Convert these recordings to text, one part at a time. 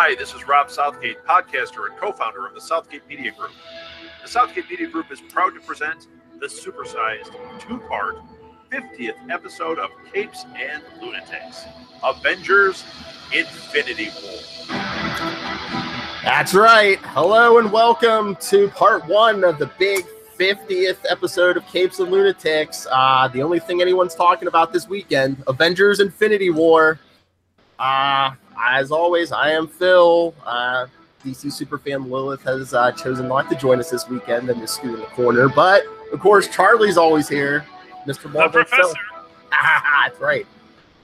Hi, this is Rob Southgate, podcaster and co-founder of the Southgate Media Group. The Southgate Media Group is proud to present the supersized two-part 50th episode of Capes and Lunatics, Avengers Infinity War. That's right. Hello and welcome to part one of the big 50th episode of Capes and Lunatics. The only thing anyone's talking about this weekend, Avengers Infinity War. As always, I am Phil. DC superfan Lilith has chosen not to join us this weekend and just scoot in the corner. But, of course, Charlie's always here. Mr. Marvel. The professor. That's right.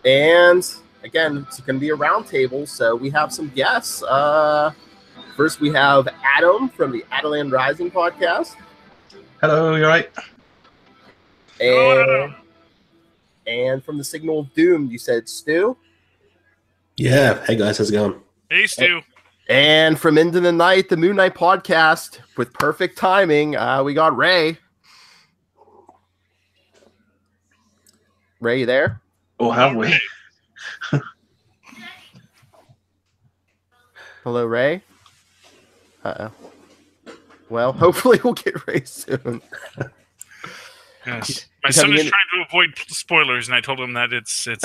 And, again, it's going to be a roundtable, so we have some guests. First, we have Adam from the Adeland Rising podcast. Hello, you all right? And from the Signal of Doom, you said Stu? Yeah. Hey, guys. How's it going? Hey, Stu. And from Into the Night, the Moon Knight podcast, with perfect timing, we got Ray. Ray, you there? Oh, have we? Hello, Ray? Uh-oh. Well, hopefully we'll get Ray soon. Yes. My son is trying to avoid spoilers, and I told him that it's Leave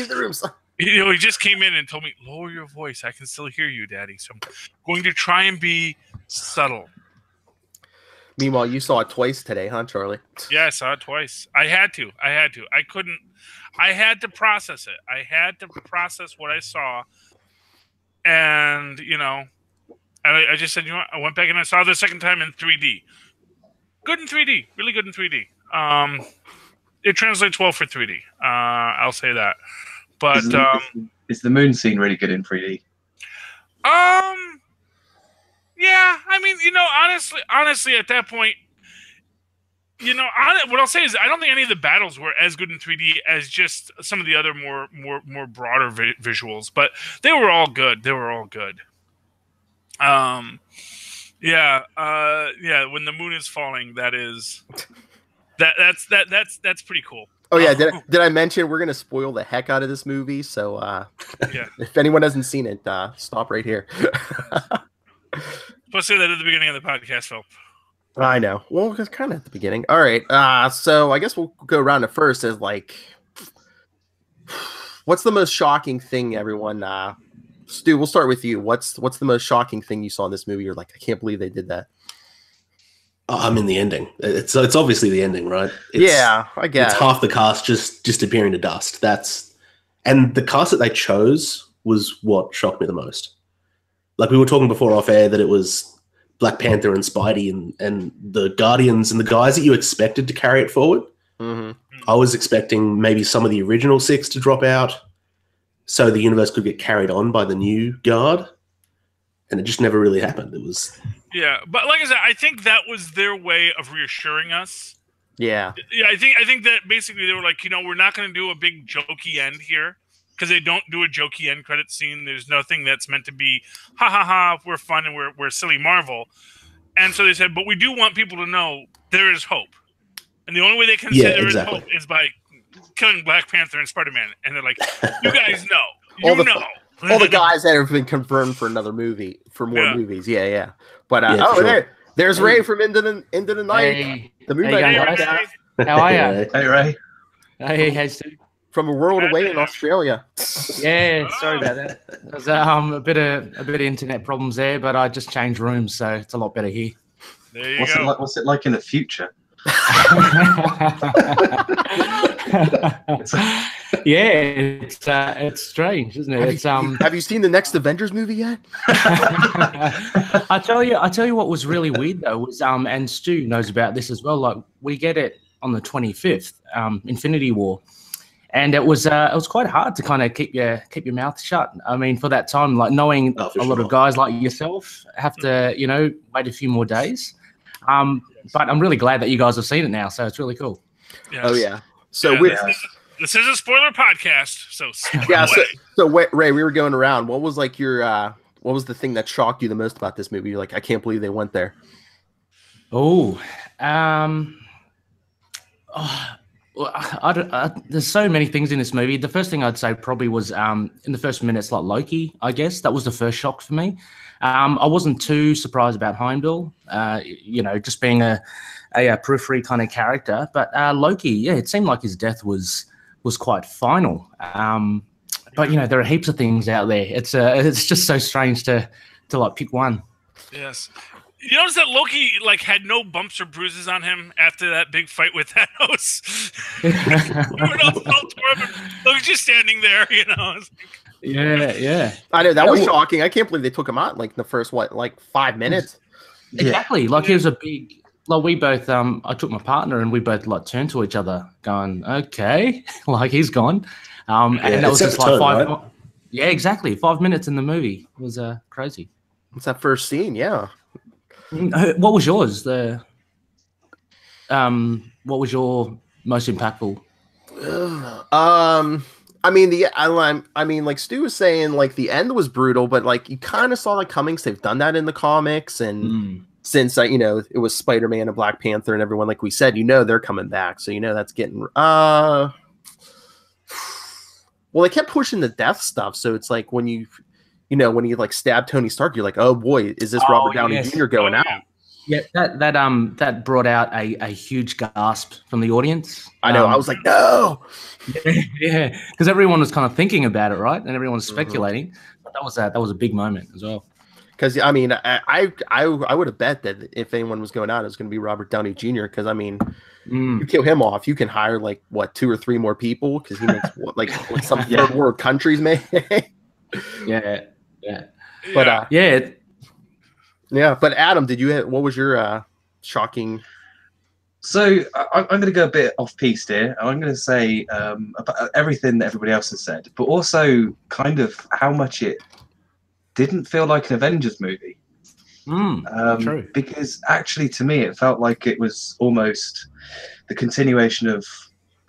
the room, son. You know, he just came in and told me, lower your voice. I can still hear you, Daddy. So I'm going to try and be subtle. Meanwhile, you saw it twice today, huh, Charlie? Yeah, I saw it twice. I had to. I couldn't. I had to process it. I had to process what I saw. And, you know, I just said, you know what? I went back and I saw it the second time in 3D. Good in 3D. Really good in 3D. It translates well for 3D. I'll say that. But is the moon scene really good in 3D? Yeah. I mean, you know, honestly, at that point, you know, what I'll say is I don't think any of the battles were as good in 3D as just some of the other more broader visuals, but they were all good. Yeah. When the moon is falling, that's pretty cool. Oh yeah, did I mention we're gonna spoil the heck out of this movie? So yeah. If anyone hasn't seen it, stop right here. Supposed to say that at the beginning of the podcast, Phil. I know. Well, it's kind of at the beginning. All right. So I guess we'll go around to first as like, what's the most shocking thing, everyone? Stu, we'll start with you. What's the most shocking thing you saw in this movie? You're like, I can't believe they did that. I'm in the ending. It's obviously the ending, right? Yeah, I guess. It's half the cast just disappearing to dust. And the cast that they chose was what shocked me the most. Like we were talking before off air that it was Black Panther and Spidey and the Guardians and the guys that you expected to carry it forward. Mm-hmm. I was expecting maybe some of the original six to drop out so the universe could get carried on by the new guard. And it just never really happened. It was... Yeah, but like I said, I think that was their way of reassuring us. Yeah. Yeah, I think that basically they were like, you know, we're not going to do a big jokey end here because they don't do a jokey end credit scene. There's nothing that's meant to be, ha ha ha, we're fun and we're silly Marvel. And so they said, but we do want people to know there is hope. And the only way they can say there is hope is by killing Black Panther and Spider-Man. And they're like, you guys know. You know. All the guys that have been confirmed for another movie, for more movies. Yeah. But sure. there's Ray from Into the Night. Hey, the Moon Knight. Ray. How are you? Hey, Ray. Hey, how's it? From a world away in Australia. Yeah, sorry about that. There's a bit of internet problems there, but I just changed rooms, so it's a lot better here. There you go. What's it like in the future? Yeah, it's strange, isn't it? Have you seen the next Avengers movie yet? I tell you what was really weird though was and Stu knows about this as well. Like we get it on the 25th, Infinity War, and it was quite hard to kind of keep your mouth shut. I mean, for that time, like knowing a lot of guys like yourself have to wait a few more days. But I'm really glad that you guys have seen it now, so it's really cool. Yes. Oh yeah. So this is a spoiler podcast, so yeah. So Ray, we were going around. What was like your what was the thing that shocked you the most about this movie? You're like, I can't believe they went there. Well, there's so many things in this movie. The first thing I'd say probably was in the first minutes, like Loki, I guess. That was the first shock for me. I wasn't too surprised about Heimdall, just being a periphery kind of character. But Loki, yeah, it seemed like his death was quite final. But, there are heaps of things out there. It's just so strange to like pick one. Yes. You notice that Loki had no bumps or bruises on him after that big fight with Thanos. Loki's just standing there, Yeah. I know that was shocking. I can't believe they took him out in the first 5 minutes. Exactly. He was a big. We both. I took my partner and we both turned to each other, going, "Okay," he's gone. And that was just 5. Right? Yeah, exactly. 5 minutes in the movie. It was crazy. It's that first scene, yeah. What was yours? What was your most impactful? Stu was saying, the end was brutal, but you kind of saw that coming. Cause they've done that in the comics, and since it was Spider-Man and Black Panther and everyone, like we said, they're coming back, so that's getting. Well, they kept pushing the death stuff, so it's when you. When he stab Tony Stark, you're like, oh boy, is this Robert Downey Jr. going out? Yeah, that brought out a huge gasp from the audience. I know. I was like, no. Yeah, because everyone was kind of thinking about it, right? And everyone was speculating. But that was a big moment as well. Because I would have bet that if anyone was going out, it was going to be Robert Downey Jr. Because you kill him off, you can hire 2 or 3 more people because he makes what some third world countries make. Yeah. But but Adam, what was your shocking? So I'm going to go a bit off piste here. I'm going to say about everything that everybody else has said, but also kind of how much it didn't feel like an Avengers movie. True. Because actually, to me, it felt like it was almost the continuation of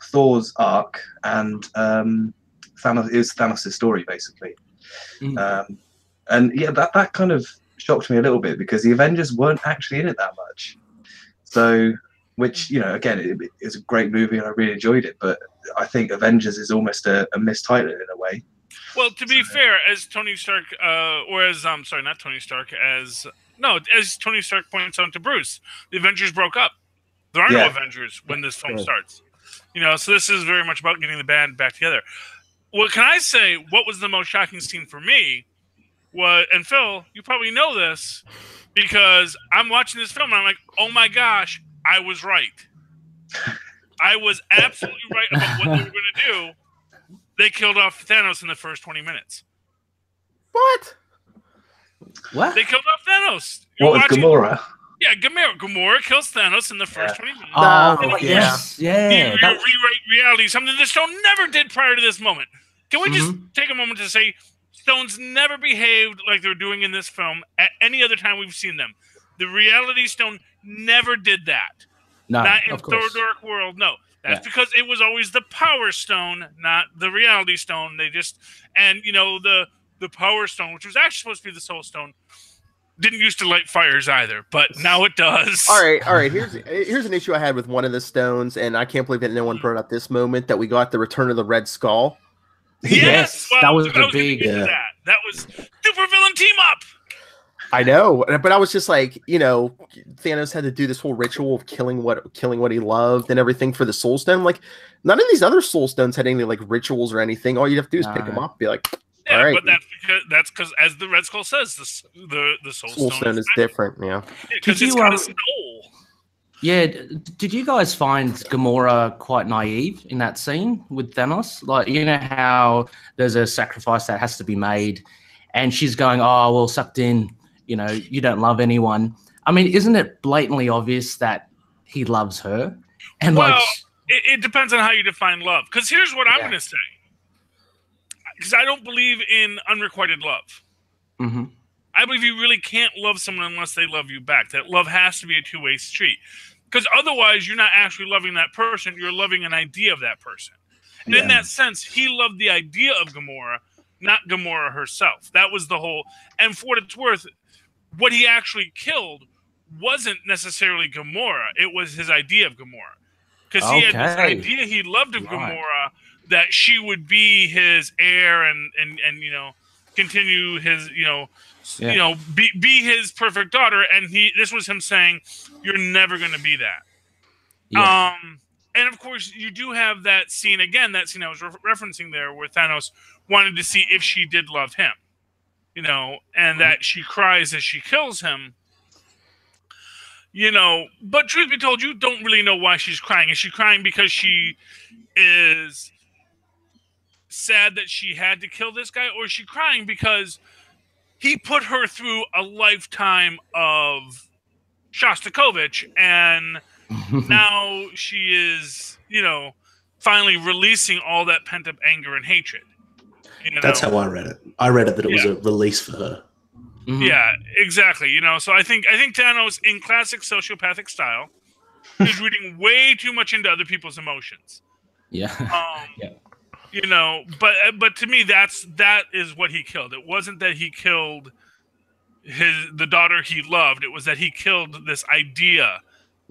Thor's arc, and Thanos. It was Thanos' story, basically. And yeah, that kind of shocked me a little bit because the Avengers weren't actually in it that much. So, which again, it's a great movie and I really enjoyed it. But I think Avengers is almost a mistitle in a way. Well, to be fair, as Tony Stark, as Tony Stark points out to Bruce, the Avengers broke up. There are no Avengers when this film starts. So this is very much about getting the band back together. Well, can I say what was the most shocking scene for me? And Phil, you probably know this because I'm watching this film and I'm like, oh my gosh, I was right. I was absolutely right about what they were going to do. They killed off Thanos in the first 20 minutes. What? They killed off Thanos. What was Gamora? Yeah, Gamora kills Thanos in the first 20 minutes. Oh, yes. Yeah. He rewrite reality, something the Stone never did prior to this moment. Can we just take a moment to say Stones never behaved like they're doing in this film at any other time we've seen them? The Reality Stone never did that. No, not in Thor Dark World. No, that's because it was always the Power Stone, not the Reality Stone. They just the Power Stone, which was actually supposed to be the Soul Stone, didn't used to light fires either, but now it does. All right. Here's an issue I had with one of the stones, and I can't believe that no one brought up this moment that we got the Return of the Red Skull. Yes, well, that was the big. That was supervillain team up. I know, but I was just like, Thanos had to do this whole ritual of killing what he loved and everything for the Soul Stone. Like, none of these other Soul Stones had any rituals or anything. All you have to do is pick them up, and be like, yeah, all right. But that's because, as the Red Skull says, the Soul Stone is different. Yeah, because it's got a soul. Yeah, did you guys find Gamora quite naive in that scene with Thanos? How there's a sacrifice that has to be made, and she's going, "Oh, well, sucked in. You don't love anyone." I mean, isn't it blatantly obvious that he loves her? And it depends on how you define love. Because here's what I'm going to say. Because I don't believe in unrequited love. Mm-hmm. I believe you really can't love someone unless they love you back. That love has to be a two-way street. Because otherwise, you're not actually loving that person. You're loving an idea of that person. And in that sense, he loved the idea of Gamora, not Gamora herself. That was the whole... And for what it's worth, what he actually killed wasn't necessarily Gamora. It was his idea of Gamora. because he had this idea he loved of Gamora, that she would be his heir and you know, continue his, you know, you know, be his perfect daughter. And this was him saying, "You're never going to be that." Yeah. And of course, you do have that scene again. That scene I was referencing there, where Thanos wanted to see if she did love him, you know, and that she cries as she kills him. You know, but truth be told, you don't really know why she's crying. Is she crying because she is sad that she had to kill this guy, or is she crying because he put her through a lifetime of Shostakovich, and now she is, you know, finally releasing all that pent-up anger and hatred. You know? That's how I read it. I read it that it was a release for her. Yeah, exactly. You know, so I think Thanos, in classic sociopathic style, is reading way too much into other people's emotions. Yeah. You know, but to me, that is what he killed. It wasn't that he killed the daughter he loved. It was that he killed this idea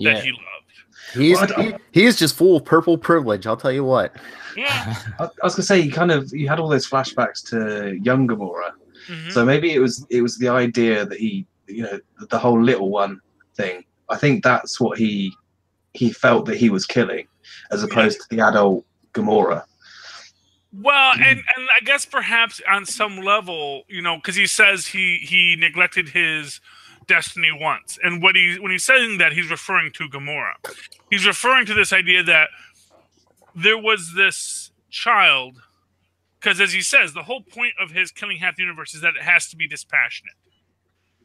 that he loved. He's just full of purple privilege. I'll tell you what. Yeah. I was gonna say you had all those flashbacks to young Gamora. So maybe it was the idea that he, you know, the whole little one thing. I think that's what he felt that he was killing, as opposed to the adult Gamora. Well, and I guess perhaps on some level, you know, because he says he neglected his destiny once, and when he's saying that, he's referring to Gamora. He's referring to this idea that there was this child. Because as he says, the whole point of his killing half the universe is that it has to be dispassionate.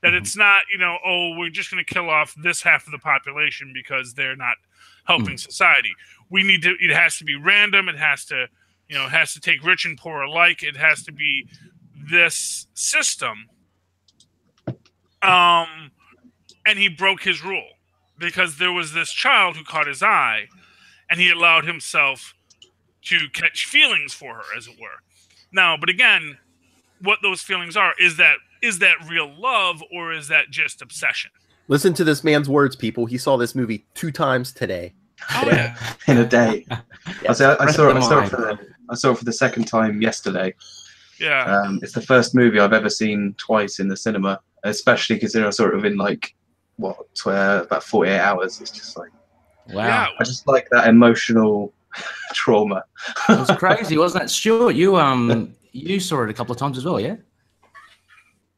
That it's not, you know, oh, we're just going to kill off this half of the population because they're not helping society. It has to be random. It has to, you know, it has to take rich and poor alike. It has to be this system. And he broke his rule because there was this child who caught his eye, and he allowed himself to catch feelings for her, as it were. Now, but again, what those feelings are, is that real love, or is that just obsession? Listen to this man's words, people. He saw this movie 2 times today. In a day. I saw it for the second time yesterday. Yeah. It's the first movie I've ever seen twice in the cinema, especially considering I saw it within like about 48 hours. It's just like, wow. Yeah. I just like that emotional trauma. It was crazy, wasn't it, Stuart? You saw it a couple of times as well, yeah?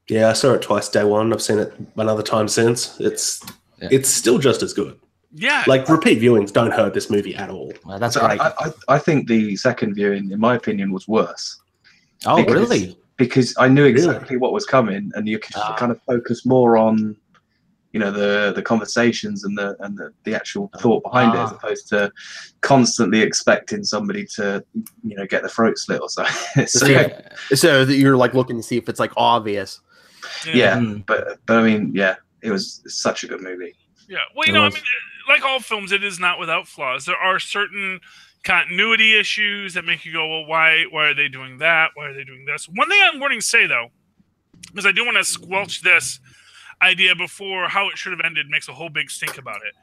Yeah, I saw it twice day one. I've seen it another time since. It's still just as good. Yeah. Like, repeat viewings don't hurt this movie at all. Well, that's great. I think the second viewing, in my opinion, was worse. Oh, really? Because I knew exactly what was coming, and you could kind of focus more on, you know, the conversations and the actual thought behind it, as opposed to constantly expecting somebody to, you know, get the throat slit or something. So that you're like looking to see if it's like obvious. Yeah, but I mean, yeah, it was such a good movie. Yeah, well, you know, I mean, like all films, it is not without flaws. There are certain continuity issues that make you go, well, why are they doing that? Why are they doing this? One thing I'm going to say, though, because I do want to squelch this idea before how it should have ended, makes a whole big stink about it.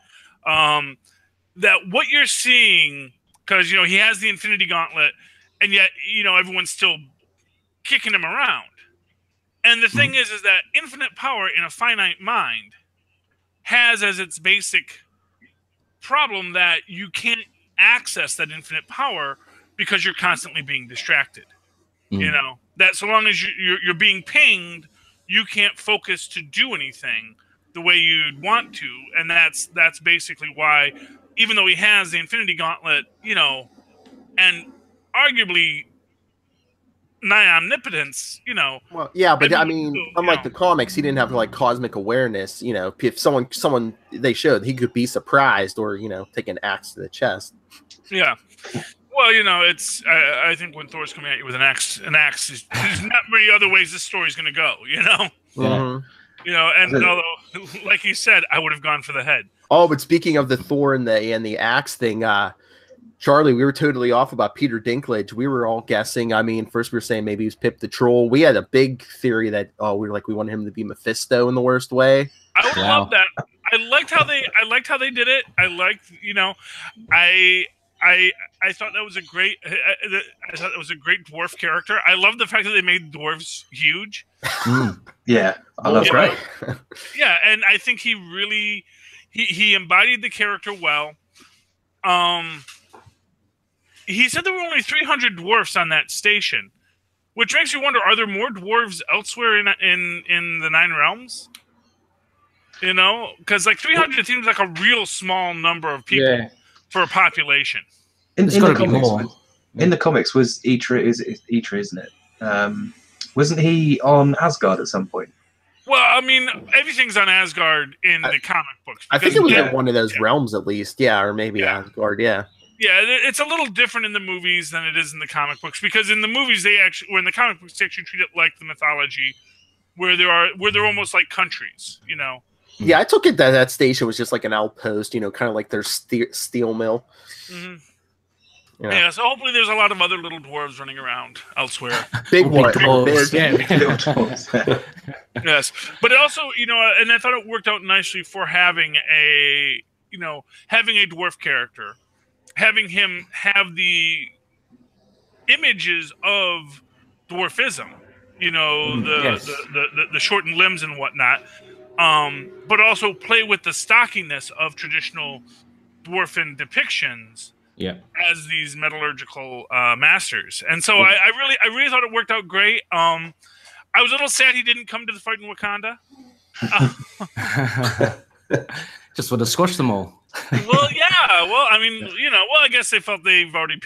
That what you're seeing, because, you know, he has the Infinity Gauntlet, and yet, you know, everyone's still kicking him around. And the thing is that infinite power in a finite mind has as its basic problem that you can't access that infinite power because you're constantly being distracted. You know, that so long as you're being pinged, you can't focus to do anything the way you'd want to. And that's basically why, even though he has the Infinity Gauntlet, you know, and arguably nigh omnipotence, you know. Well, yeah, but I mean, unlike the comics, he didn't have like cosmic awareness. You know, if someone they showed, he could be surprised or, you know, take an axe to the chest. Yeah. Well, you know, it's I think when Thor's coming at you with an axe, there's not many other ways this story's going to go. You know. You know, and although, like you said, I would have gone for the head. Oh, but speaking of the Thor and the axe thing, Charlie, we were totally off about Peter Dinklage. We were all guessing. I mean, first we were saying maybe he was Pip the Troll. We had a big theory that we wanted him to be Mephisto in the worst way. I would love that. I liked how they did it. I liked, I thought that was a great. I thought it was a great dwarf character. I love the fact that they made dwarves huge. Yeah, I love great. Yeah, and I think he really he embodied the character well. He said there were only 300 dwarfs on that station, which makes you wonder: are there more dwarves elsewhere in the Nine Realms? Because like 300 seems like a real small number of people for a population. In the comics, was Eitra isn't it? Wasn't he on Asgard at some point? Well, I mean, everything's on Asgard in the comic books. I think it was in one of those realms, at least. Yeah, or maybe Asgard. Yeah. Yeah, it's a little different in the movies than it is in the comic books, because in the movies in the comic books they actually treat it like the mythology, where they're almost like countries. Yeah, I took it that station was just like an outpost, kind of like their steel mill. Mm-hmm. Yeah, so hopefully there's a lot of other little dwarves running around elsewhere. Big one. Yes, but it also, and I thought it worked out nicely for having a dwarf character, having him have the images of dwarfism, the shortened limbs and whatnot, but also play with the stockiness of traditional dwarfen depictions. Yeah, as these metallurgical masters, and so I really thought it worked out great. I was a little sad he didn't come to the fight in Wakanda. Just would have squashed them all. Well, yeah. Well, I mean, I guess they felt they've already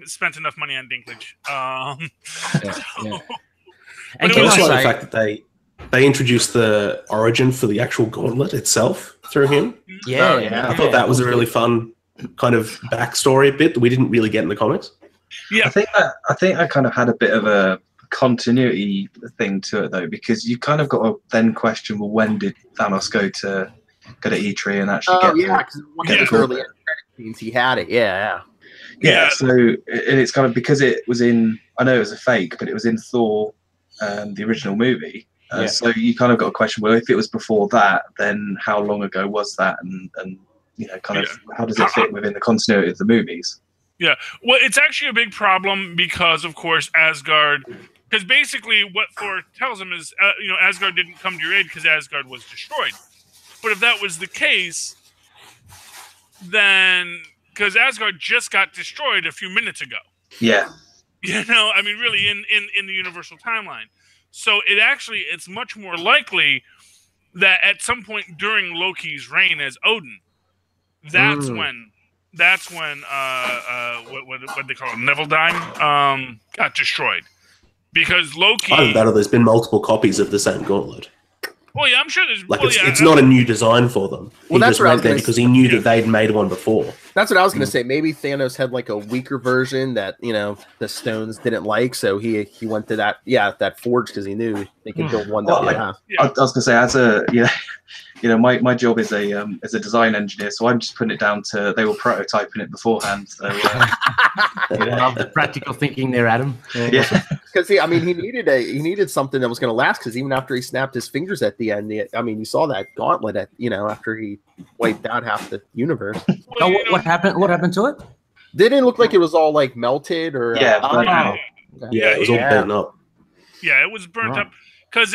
spent enough money on Dinklage. And I also like the fact that they introduced the origin for the actual gauntlet itself through him. I thought that was a really fun kind of backstory bit that we didn't really get in the comics. Yeah, I think I kind of had a bit of a continuity thing to it though, because you kind of got to then question, well, when did Thanos go to Eitri and actually get? Because one of the early scenes he had it. Yeah. So and it's kind of because it was in. I know it was a fake, but it was in Thor, the original movie. So you kind of got a question. Well, if it was before that, then how long ago was that? And how does it fit within the continuity of the movies? Yeah, well, it's actually a big problem because, of course, Asgard. Because basically, what Thor tells him is, Asgard didn't come to your aid because Asgard was destroyed. But if that was the case, then because Asgard just got destroyed a few minutes ago. Yeah. Really, in the universal timeline. So it's much more likely that at some point during Loki's reign as Odin, that's when what they call it, Neveldime, got destroyed, because Loki. Either that, or there's been multiple copies of the same gauntlet. Well, yeah, I'm sure there's. It's not a new design for them. He that's just what I went was there gonna because he knew that they'd made one before. That's what I was going to say. Maybe Thanos had like a weaker version that the stones didn't like, so he went to that forge because he knew they could build one that would have. I was going to say, as a my job is a design engineer, so I'm just putting it down to they were prototyping it beforehand. So love the practical thinking there, Adam. Because he needed something that was going to last. Because even after he snapped his fingers at the end, you saw that gauntlet after he wiped out half the universe. What happened? What happened to it? Didn't look like it was all like melted or it was all burnt up. Yeah, it was burnt up. Because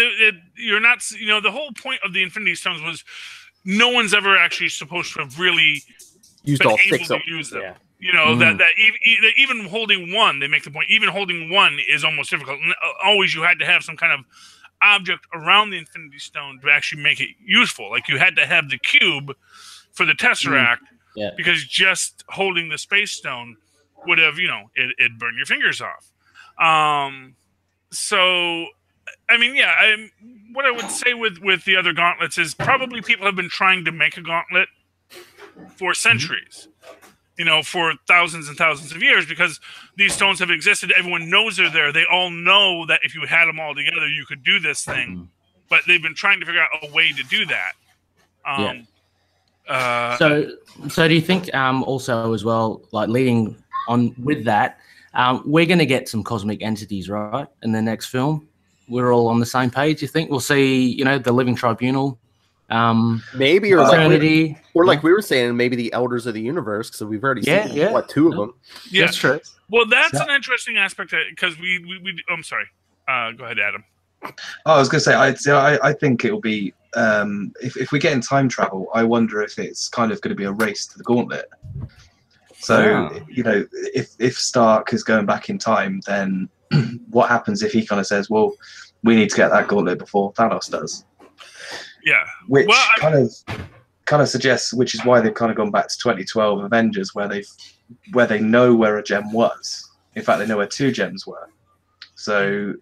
you're not, the whole point of the Infinity Stones was no one's ever actually supposed to have really used been all able 6 to of them. use them. Yeah. That even holding one, they make the point, even holding one is almost difficult. And always you had to have some kind of object around the Infinity Stone to actually make it useful. Like you had to have the cube for the Tesseract, because just holding the Space Stone would have, it'd burn your fingers off. What I would say with the other gauntlets is probably people have been trying to make a gauntlet for centuries, for thousands and thousands of years, because these stones have existed. Everyone knows they're there. They all know that if you had them all together, you could do this thing. But they've been trying to figure out a way to do that. So do you think also as well, like leading on with that, we're going to get some cosmic entities, right, in the next film? We're all on the same page, you think? We'll see, the Living Tribunal Maybe, or Eternity, like we were saying, maybe the Elders of the Universe, because we've already seen two of them. Yeah, that's true. Well, that's an interesting aspect because we I'm sorry. Go ahead, Adam. Oh, I was going to say, I think it'll be if we get in time travel, I wonder if it's kind of going to be a race to the gauntlet. So you know, if Stark is going back in time, then what happens if he kind of says, "Well, we need to get that gauntlet before Thanos does"? Yeah, which kind of suggests, which is why they've kind of gone back to 2012 Avengers, where they know where a gem was. In fact, they know where 2 gems were. So,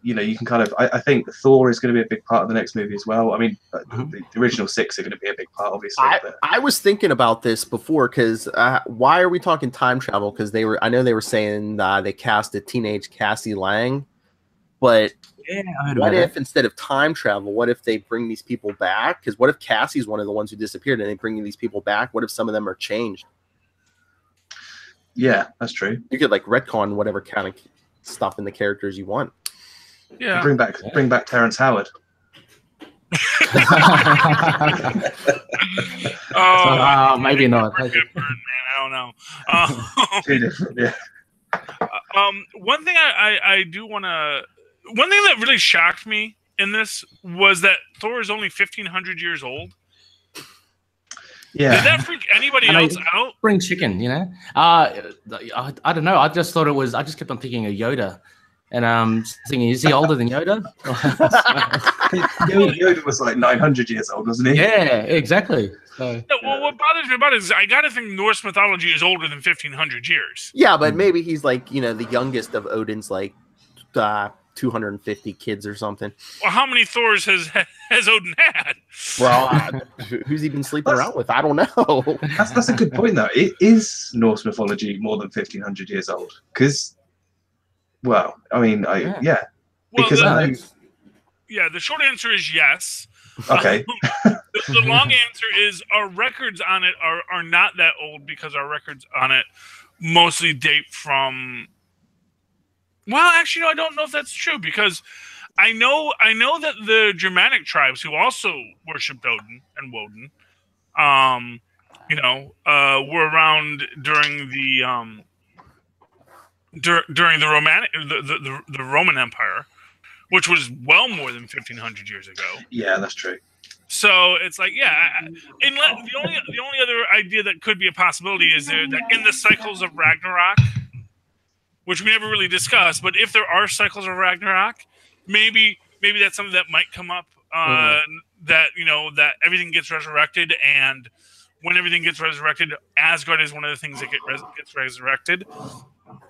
you know, you can kind of. I think Thor is going to be a big part of the next movie as well. I mean, the original 6 are going to be a big part, obviously. I was thinking about this before because why are we talking time travel? Because I know they were saying they cast a teenage Cassie Lang, but. Yeah, I heard what about if that. instead of time travel, what if they bring these people back? Because what if Cassie's one of the ones who disappeared and they bring these people back? What if some of them are changed? Yeah, that's true. You could like retcon whatever kind of stuff in the characters you want. Yeah, bring back Terrence Howard. Maybe not. Man, I don't know. Too different, yeah. One thing I do want to. One thing that really shocked me in this was that Thor is only 1,500 years old. Yeah. Did that freak anybody else out? Spring chicken, you know? I don't know. I just thought it was. I just kept on thinking of Yoda, and thinking, is he older than Yoda? Yoda was like 900 years old, wasn't he? Yeah, exactly. So, No, well, what bothers me about it is I gotta think Norse mythology is older than 1,500 years. Yeah, but maybe he's like the youngest of Odin's 250 kids or something. Well, how many Thors has Odin had? Well, who's he been sleeping around with? I don't know. That's a good point, though. It is Norse mythology more than 1,500 years old? Because, well, I mean, yeah. Well, because the short answer is yes. Okay. The long answer is our records on it are not that old because our records on it mostly date from. Well, actually, no, I don't know if that's true because I know that the Germanic tribes who also worshipped Odin and Woden, were around during the Roman Empire, which was well more than 1,500 years ago. Yeah, that's true. So it's like, the only other idea that could be a possibility is that in the cycles of Ragnarok, which we never really discussed, but if there are cycles of Ragnarok, maybe that's something that might come up. That that everything gets resurrected, and when everything gets resurrected, Asgard is one of the things that gets resurrected.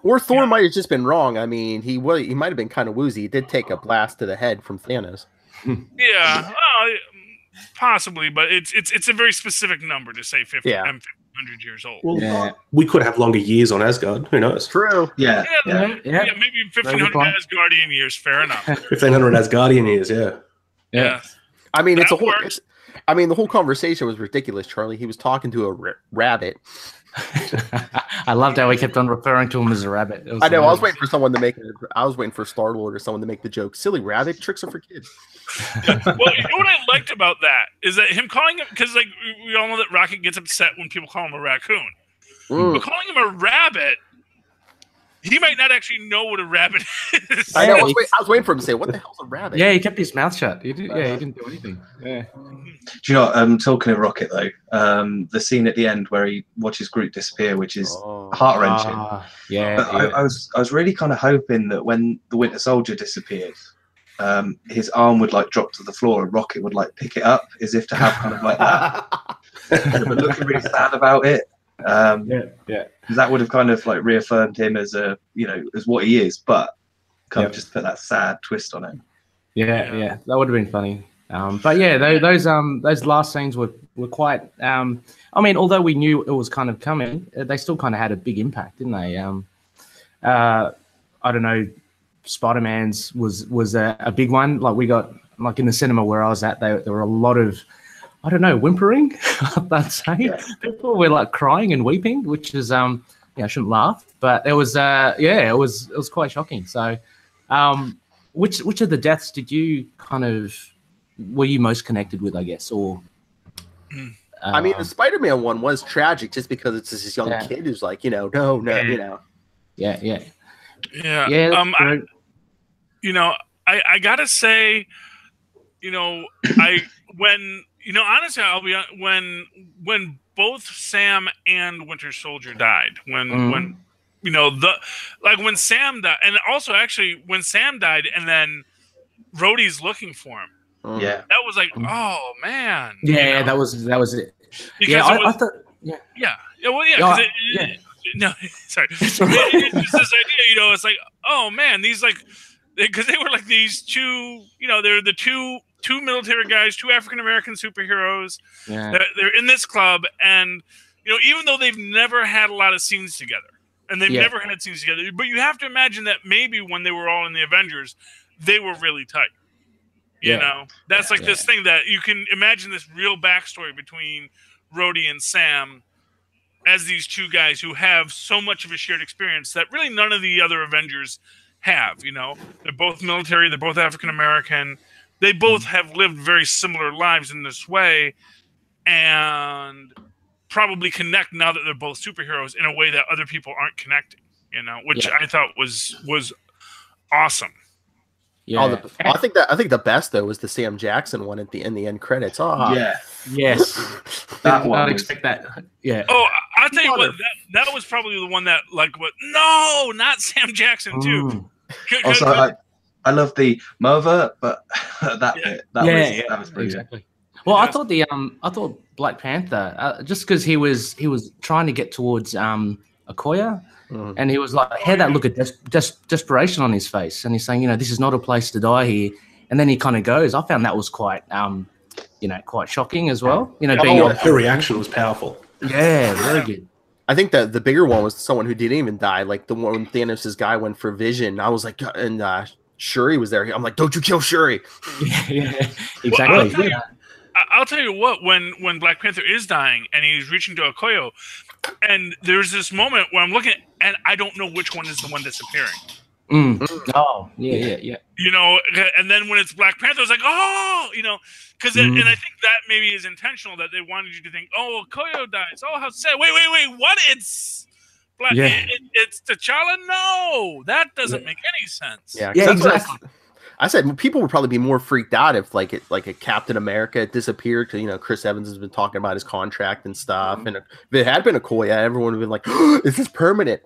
Or Thor might have just been wrong. I mean, he might have been kind of woozy. He did take a blast to the head from Thanos. Yeah, possibly, but it's a very specific number to say 1,500 years old. Well, we could have longer years on Asgard. Who knows? True. Yeah, maybe 1,500 Asgardian years. Fair enough. 1,500 Asgardian years. Yeah. I mean, the whole conversation was ridiculous, Charlie. He was talking to a rabbit. I loved how he kept on referring to him as a rabbit. I know. Amazing. I was waiting for someone to make it. I was waiting for Star-Lord or someone to make the joke. Silly rabbit, tricks are for kids. Well, you know what I liked about that is that him calling him, because like we all know that Rocket gets upset when people call him a raccoon. But calling him a rabbit, he might not actually know what a rabbit is. I know. I was waiting for him to say, "What the hell's a rabbit?" Yeah, he kept his mouth shut. He didn't do anything. Yeah. Do you know? Talking of Rocket though, the scene at the end where he watches Groot disappear, which is heart wrenching. Yeah. I was really kind of hoping that when the Winter Soldier disappeared, his arm would like drop to the floor and Rocket would like pick it up as if to have kind of like that, but looking really sad about it. That would have kind of like reaffirmed him as as what he is, but kind of just put that sad twist on it. Yeah, that would have been funny. But yeah, those last scenes were quite. I mean, although we knew it was kind of coming, they still kind of had a big impact, didn't they? I don't know. Spider-Man's was a big one. Like we got like in the cinema where I was at, there were a lot of, I don't know, whimpering. I'd say people were like crying and weeping, which is I shouldn't laugh, but it was it was quite shocking. So, which of the deaths did you kind of were you most connected with, I guess, or? I mean, the Spider-Man one was tragic just because it's this young kid who's like, no, Yeah. I gotta say, honestly, I'll be honest, when both Sam and Winter Soldier died, when Sam died, and also actually when Sam died, and then Rhodey's looking for him. Yeah, that was like, oh man. Yeah, that was it. Because I thought. No, sorry. It's just this idea, it's like, oh man, these because they were like these two, they're the two military guys, two African American superheroes. Yeah. They're in this club, and even though they've never had a lot of scenes together, and they've never had scenes together, but you have to imagine that maybe when they were all in the Avengers, they were really tight. That's this thing that you can imagine, this real backstory between Rhodey and Sam as these two guys who have so much of a shared experience that really none of the other Avengers have. They're both military, they're both African American, they both have lived very similar lives in this way, and probably connect now that they're both superheroes in a way that other people aren't connecting. Which I thought was awesome. Yeah, I think the best though was the Sam Jackson one in the end credits. Yes, that one. I expect that. Yeah. Oh, I'll tell you what, that was probably the one that no, not Sam Jackson too. Also, I love the mother, but that was brilliant. Exactly. Well, I thought Black Panther, just because he was trying to get towards Okoye. And he was like, had that look of desperation on his face, and he's saying, this is not a place to die here. And then he kind of goes. I found that was quite, quite shocking as well. Her reaction was powerful. Yeah, very good. I think that the bigger one was someone who didn't even die, like the one when Thanos' guy went for Vision. I was like, and Shuri was there. I'm like, don't you kill Shuri? Yeah, exactly. I'll tell you what, when Black Panther is dying and he's reaching to Okoye, and there's this moment where I'm looking and I don't know which one is the one disappearing. Oh, yeah. And then when it's Black Panther, it's like, because and I think that maybe is intentional, that they wanted you to think, oh, Okoye dies. Oh, how sad. Wait, what? It's Black. Yeah. It's T'Challa. No, that doesn't make any sense. Yeah, exactly. I said people would probably be more freaked out if like a Captain America disappeared, because Chris Evans has been talking about his contract and stuff, and if it had been Okoye, everyone would have been like, oh, "Is this permanent?"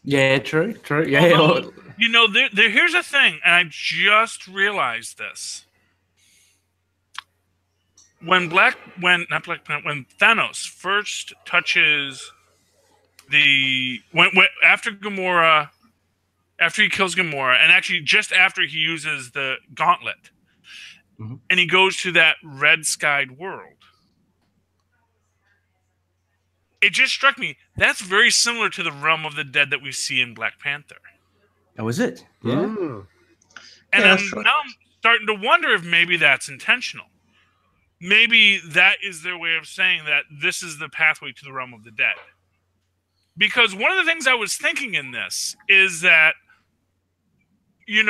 Yeah, true. Yeah. Here's the thing, and I just realized this: when Thanos first touches after Gamora. After he kills Gamora, and actually just after he uses the gauntlet, and he goes to that red-skied world, it just struck me, that's very similar to the realm of the dead that we see in Black Panther. Oh, is it? Yeah. And now I'm starting to wonder if maybe that's intentional. Maybe that is their way of saying that this is the pathway to the realm of the dead. Because one of the things I was thinking in this is that, when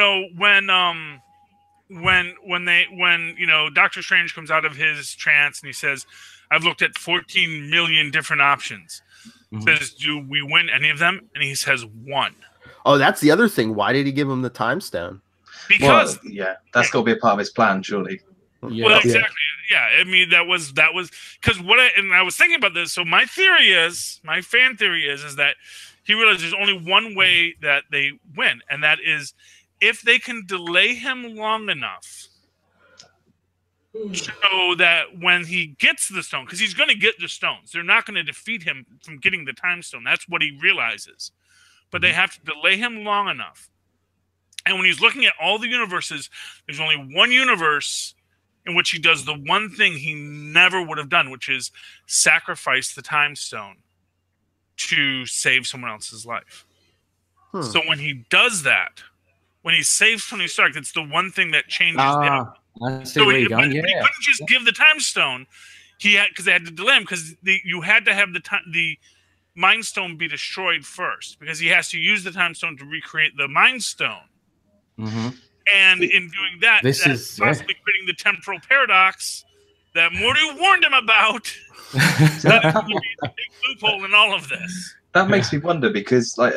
Doctor Strange comes out of his trance and he says, I've looked at 14 million different options. Says, do we win any of them? And he says 1. Oh, that's the other thing. Why did he give him the time stone? Because that's got to be a part of his plan, surely. Yeah. Well, exactly. Yeah, I mean that was because I was thinking about this. So my fan theory is that he realized there's only one way that they win, and that is if they can delay him long enough so that when he gets the stone, because he's going to get the stones, they're not going to defeat him from getting the time stone. That's what he realizes, but they have to delay him long enough. And when he's looking at all the universes, there's only one universe in which he does the one thing he never would have done, which is sacrifice the time stone to save someone else's life. So when he does that, when he saves Tony Stark, it's the one thing that changes the outcome. I see where you're going. He couldn't just give the time stone. Because they had to delay him, because you had to have the Mind Stone be destroyed first, because he has to use the time stone to recreate the Mind Stone. And in doing that, This that's is possibly creating the temporal paradox that Morty warned him about. That is going to be the big loophole in all of this. That makes me wonder because, like,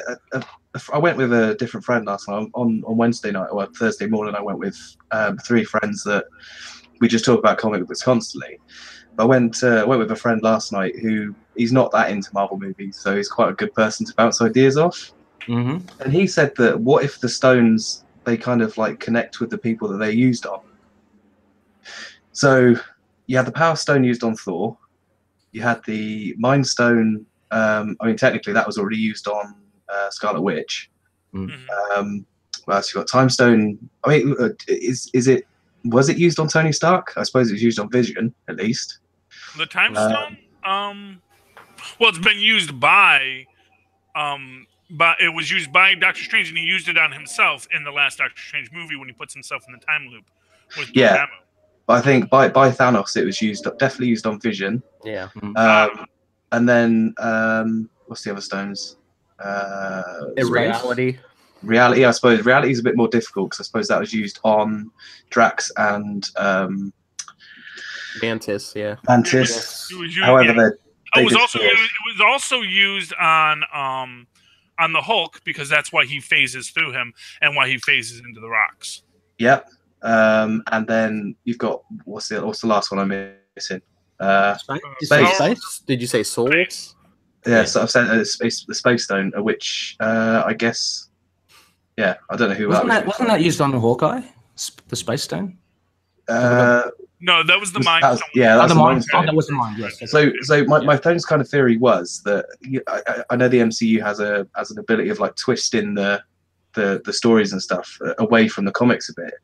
I went with a different friend last night on Wednesday night or Thursday morning. I went with 3 friends that we just talk about comic books constantly. I went with a friend last night who he's not that into Marvel movies, so he's quite a good person to bounce ideas off. Mm-hmm. And he said that what if the stones, they kind of like connect with the people that they're used on? So you had the Power Stone used on Thor. You had the Mind Stone. I mean, technically that was already used on Scarlet Witch. Mm. What else you got? Time Stone. I mean, was it used on Tony Stark? I suppose it was used on Vision, at least. The Time Stone? Well, it's been used by it was used by Doctor Strange, and he used it on himself in the last Doctor Strange movie when he puts himself in the time loop with Dormammu. But I think by Thanos it was definitely used on Vision. Yeah. And then what's the other stones? Reality. Reality, I suppose. Reality is a bit more difficult because I suppose that was used on Drax and Mantis. Yeah. Mantis. It was used, However, it was also used on the Hulk because that's why he phases through him and why he phases into the rocks. Yep. And then you've got what's the last one I'm missing? Space? Did you say Soul? Space. Yeah, so I've said the Space Stone, which I guess. Yeah, I don't know who wasn't that used on the Hawkeye? The Space Stone? No, that was the Mind Stone. Yeah, that's the Mind Stone. That was the Mind. Yes. So my phone's kind of theory was that I know the MCU has an ability of like twisting the stories and stuff away from the comics a bit.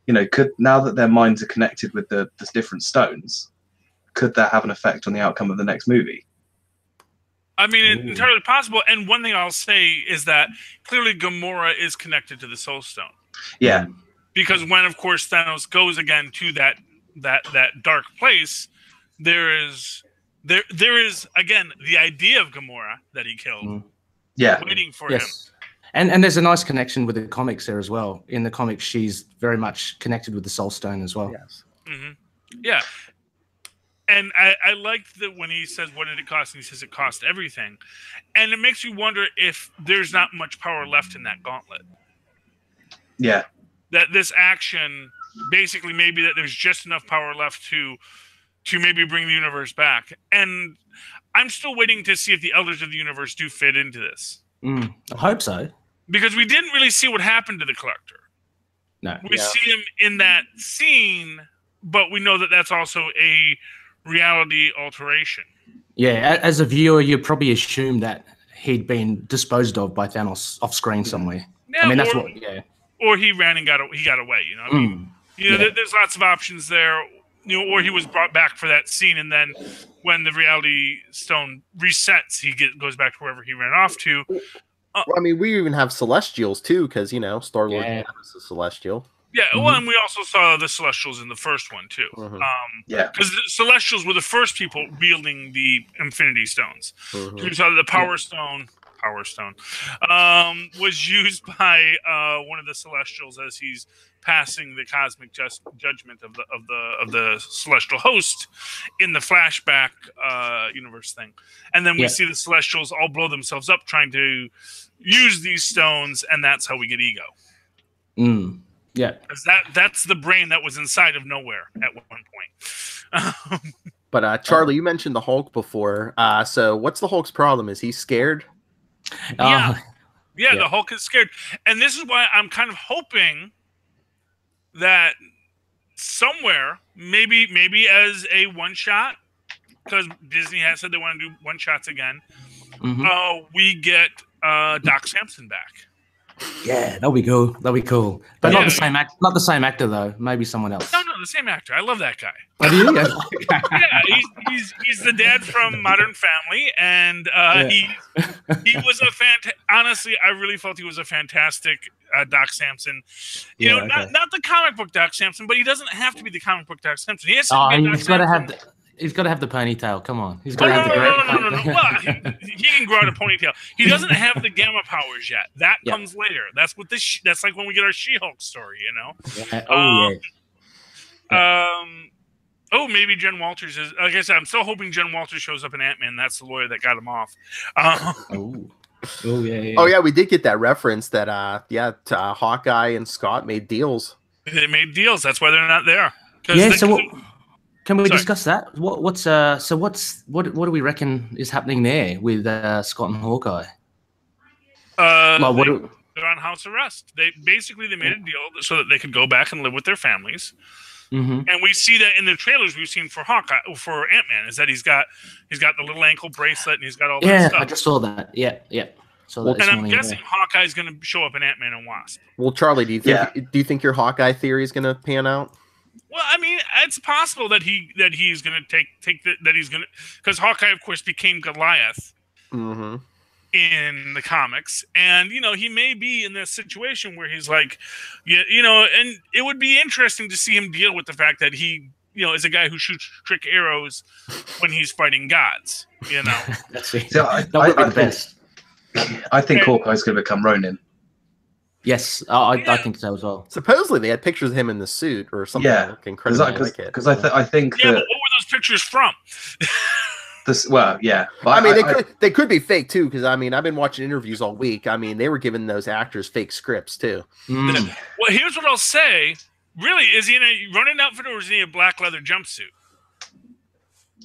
You know, now that their minds are connected with the different stones, could that have an effect on the outcome of the next movie? I mean, it's entirely possible. And one thing I'll say is that clearly Gamora is connected to the Soul Stone. Yeah. Because when, of course, Thanos goes again to that dark place, there is again the idea of Gamora that he killed. Yeah. Waiting for him. And there's a nice connection with the comics there as well. In the comics, she's very much connected with the Soul Stone as well. Yes. Mm-hmm. Yeah. And I liked that when he says, what did it cost? And he says it cost everything. And it makes you wonder if there's not much power left in that gauntlet. Yeah. That this action, basically maybe that there's just enough power left to maybe bring the universe back. And I'm still waiting to see if the Elders of the Universe do fit into this. I hope so. Because we didn't really see what happened to the Collector. No. We see him in that scene, but we know that that's also a reality alteration. Yeah, as a viewer, you'd probably assume that he'd been disposed of by Thanos off screen somewhere. Yeah, I mean, that's what. Yeah. Or he ran and got away. You know, I mean, there's lots of options there. You know, or he was brought back for that scene, and then when the Reality Stone resets, he goes back to wherever he ran off to. Well, I mean, we even have Celestials too, because Star-Lord is a Celestial. Yeah, well, and we also saw the Celestials in the first one too. Because the Celestials were the first people wielding the Infinity Stones. We saw that the Power Stone was used by one of the Celestials as he's passing the cosmic judgment of the celestial host in the flashback universe thing. And then we see the Celestials all blow themselves up trying to use these stones, and that's how we get Ego. Yeah, because that's the brain that was inside of nowhere at one point. But Charlie, you mentioned the Hulk before. So what's the Hulk's problem? Is he scared? Yeah, the Hulk is scared, and this is why I'm kind of hoping that somewhere, maybe as a one shot, because Disney has said they want to do one shots again. We get Doc Samson back. Yeah, that'll be cool. But not the same actor. Not the same actor though. Maybe someone else. No, the same actor. I love that guy. Oh, do you? Yeah, he's the dad from Modern Family, and he was honestly, I really felt he was a fantastic Doc Samson. You know, not the comic book Doc Samson, but he doesn't have to be the comic book Doc Samson. He has to be Doc Samson. He's got to have the ponytail. Come on, he's Oh, got to no, have the great. no. Well, he can grow out a ponytail. He doesn't have the gamma powers yet. That Yep. comes later. That's what this. That's like when we get our She-Hulk story, you know. Yeah. Oh yeah. Oh, maybe Jen Walters is. Like I said, I'm still hoping Jen Walters shows up in Ant-Man. That's the lawyer that got him off. Oh yeah. Oh yeah, we did get that reference that Hawkeye and Scott made deals. They made deals. That's why they're not there. Yeah. So can we discuss that? What do we reckon is happening there with Scott and Hawkeye? They're on house arrest. They made a deal so that they could go back and live with their families. Mm-hmm. And we see that in the trailers we've seen for Ant-Man, is that he's got the little ankle bracelet and he's got all that stuff. Yeah, I just saw that. Yeah. So and I'm guessing Hawkeye's going to show up in Ant-Man and Wasp. Well, Charlie, do you think your Hawkeye theory is going to pan out? Well, I mean, it's possible that he's going to because Hawkeye, of course, became Goliath in the comics, and he may be in this situation where he's like, and it would be interesting to see him deal with the fact that he, is a guy who shoots trick arrows when he's fighting gods. That's it. So That would be the best. I think Hawkeye's going to become Ronin. Yes, I think so as well. Supposedly, they had pictures of him in the suit or something. Yeah, incredibly like it. Because I think. Yeah, but what were those pictures from? Yeah. But I mean, they could be fake too. Because I mean, I've been watching interviews all week. I mean, they were giving those actors fake scripts too. Well, here's what I'll say. Really, is he in a running outfit or is he in a black leather jumpsuit?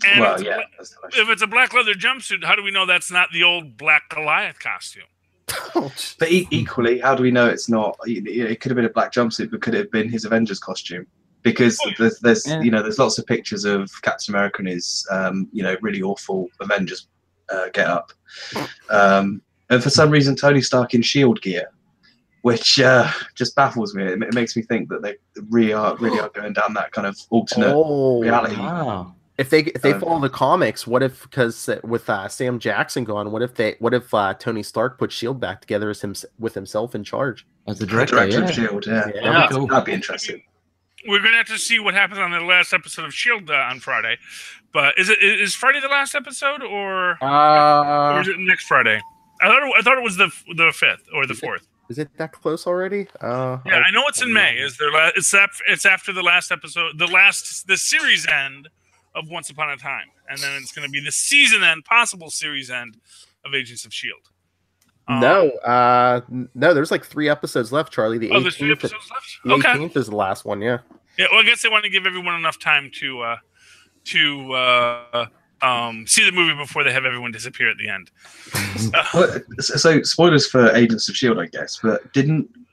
And if it's a black leather jumpsuit, how do we know that's not the old Black Goliath costume? But equally, how do we know it's not? It could have been a black jumpsuit, but could it have been his Avengers costume? Because there's lots of pictures of Captain America in his really awful Avengers get up, and for some reason Tony Stark in Shield gear, which just baffles me. It makes me think that they really are going down that kind of alternate reality. Wow. If they follow the comics, what if, because with Sam Jackson gone, what if Tony Stark put Shield back together with himself in charge as the director of Shield? That'd be interesting. We're gonna have to see what happens on the last episode of Shield on Friday. But is Friday the last episode, or is it next Friday? I thought it was the 5th or the 4th. Is it that close already? Yeah, I know it's in May. It's after the last episode, the series end of Once Upon a Time, and then it's going to be the season end, possible series end of Agents of S.H.I.E.L.D. No, there's like 3 episodes left, Charlie. The 18th, there's 3 episodes left? The 18th is the last one, yeah. Yeah, well, I guess they want to give everyone enough time to see the movie before they have everyone disappear at the end. So spoilers for Agents of S.H.I.E.L.D., I guess, but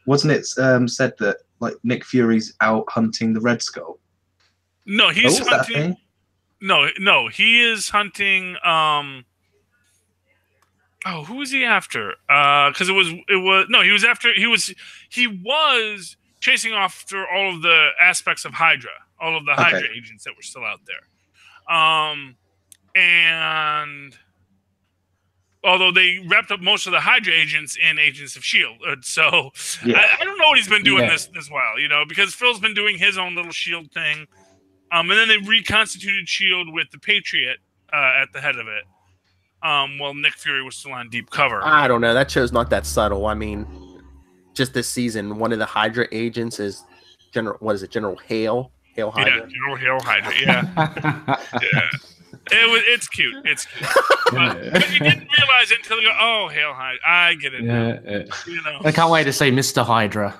wasn't it said that like Nick Fury's out hunting the Red Skull? No, he's hunting. No, he is hunting. Who is he after? Because he was chasing after all of the aspects of Hydra, all of the Hydra agents that were still out there. And although they wrapped up most of the Hydra agents in Agents of S.H.I.E.L.D., so I don't know what he's been doing this while, because Phil's been doing his own little S.H.I.E.L.D. thing. And then they reconstituted S.H.I.E.L.D. with the Patriot at the head of it. While Nick Fury was still on deep cover. I don't know. That show's not that subtle. I mean, just this season, one of the Hydra agents is General Hale? Hale Hydra? Yeah, General Hale Hydra, yeah. Yeah. It's cute. It's cute. But you didn't realize it until you go, oh, Hale Hydra. I get it now. I can't wait to see Mr. Hydra.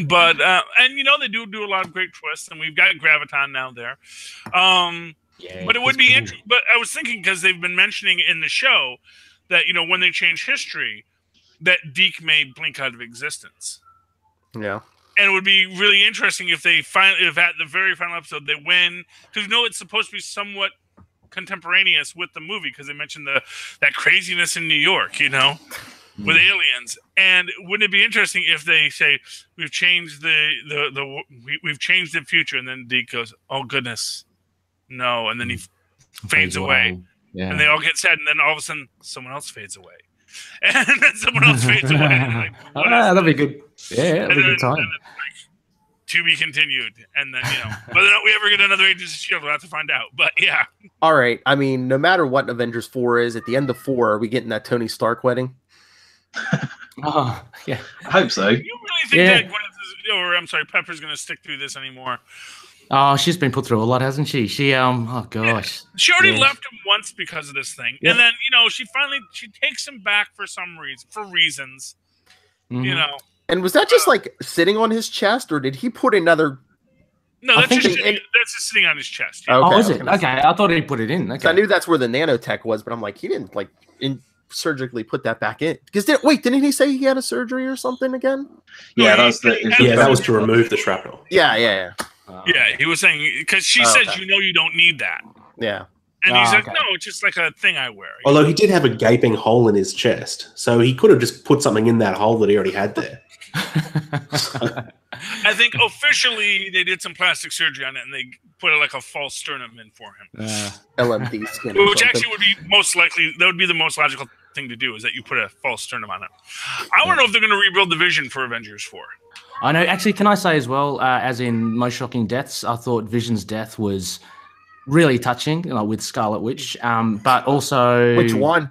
But and they do a lot of great twists, and we've got Graviton now there. But it would be interesting. But I was thinking, because they've been mentioning in the show that when they change history, that Deke may blink out of existence. Yeah, and it would be really interesting if if at the very final episode they win, because it's supposed to be somewhat contemporaneous with the movie, because they mentioned that craziness in New York, with aliens. And wouldn't it be interesting if they say we've changed we've changed the future, and then Deke goes, "Oh goodness, no," and then he fades away, and they all get sad, and then all of a sudden someone else fades away, and then someone else fades away. And that'd be good. Yeah, that'd be a good time. to be continued. And then, whether or not we ever get another Agents of S.H.I.E.L.D., we'll have to find out. But yeah. All right. I mean, no matter what Avengers 4 is, at the end of 4, are we getting that Tony Stark wedding? Oh, yeah. I hope so. You really think that Pepper's going to stick through this anymore? Oh, she's been put through a lot, hasn't she? She oh gosh. She already left him once because of this thing. Yeah. And then, she takes him back for some reason, Mhm. And was that just like sitting on his chest, or did he put another? No, I that's think just they- that's just sitting on his chest. Yeah. Okay, Oh, is I it? was gonna Okay, I thought he put it in. I Okay. knew that's where the nanotech was, but I'm like, he didn't surgically put that back in. Because didn't he say he had a surgery or something again? Yeah, No, that was that was to remove the shrapnel. Yeah. Yeah, he was saying, because she says, okay. you don't need that. Yeah. And he's like, okay. no, it's just like a thing I wear. Although he did have a gaping hole in his chest, so he could have just put something in that hole that he already had there. I think officially they did some plastic surgery on it, and they put like a false sternum in for him. LMD skin. Or Which something. actually would be most likely, that would be the most logical thing to do, is that you put a false sternum on it. I want to know if they're going to rebuild the Vision for Avengers 4. I know. Actually, can I say as well, as in most shocking deaths, I thought Vision's death was really touching, with Scarlet Witch. But also, Which one?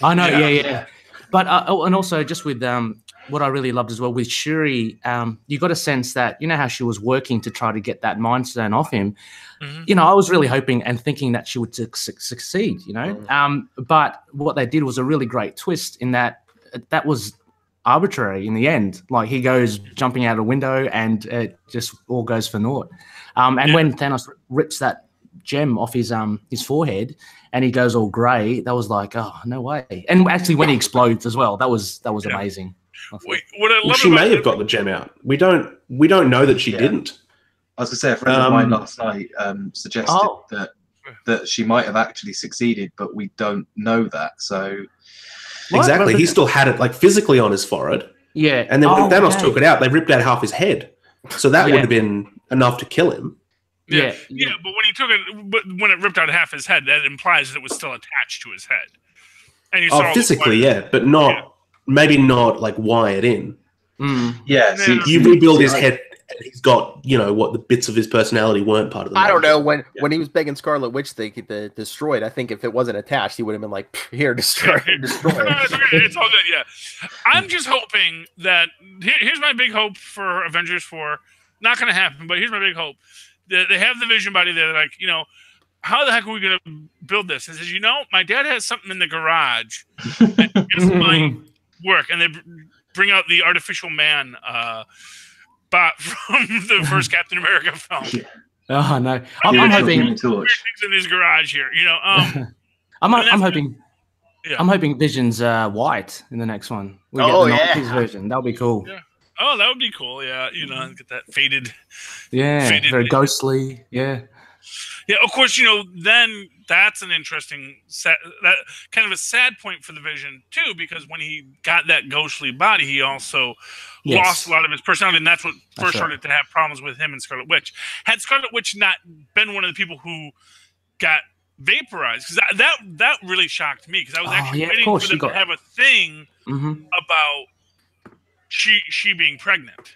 I know. Yeah. Yeah. But and also just with what I really loved as well with Shuri, you got a sense that how she was working to try to get that Mind Stone off him. Mhm. I was really hoping and thinking that she would succeed. But what they did was a really great twist in that was arbitrary in the end. Like he goes jumping out a window and it just all goes for naught. And when Thanos rips that gem off his forehead and he goes all grey, that was like, oh, no way. And actually when he explodes as well, that was amazing. Wait, what I love She about may have got the gem out. We don't know that she didn't. I was going to say, a friend of mine last night suggested that she might have actually succeeded, but we don't know that. So Exactly. He still had it physically on his forehead. Yeah. And then when Thanos okay. took it out, they ripped out half his head. So that would have been enough to kill him. Yeah, but when he took it, but when it ripped out half his head, that implies that it was still attached to his head. And you saw Physically, but not maybe not wired in. yeah, so You rebuild his head, and he's got what the bits of his personality weren't part of the. I don't know when he was begging Scarlet Witch to destroy it. I think if it wasn't attached, he would have been like, "Here, destroy it." It's all good. Yeah, I'm just hoping that here's my big hope for Avengers 4. Not going to happen, but here's my big hope. They have the Vision body there. They're like, how the heck are we going to build this? And says, my dad has something in the garage that just might work. And they bring out the artificial man bot from the first Captain America film. Oh no, I'm hoping Weird things in his garage here. I'm hoping. Yeah. I'm hoping Vision's white in the next one. We get the 90s version. That'll be cool. Yeah. Oh, that would be cool. Yeah, get that faded. Yeah, very ghostly. Yeah. Yeah, of course, then that's an interesting that kind of a sad point for the Vision too, because when he got that ghostly body, he also lost a lot of his personality, and that's what first started to have problems with him and Scarlet Witch. Had Scarlet Witch not been one of the people who got vaporized, because that really shocked me, because I was actually waiting for them to have a thing about she being pregnant.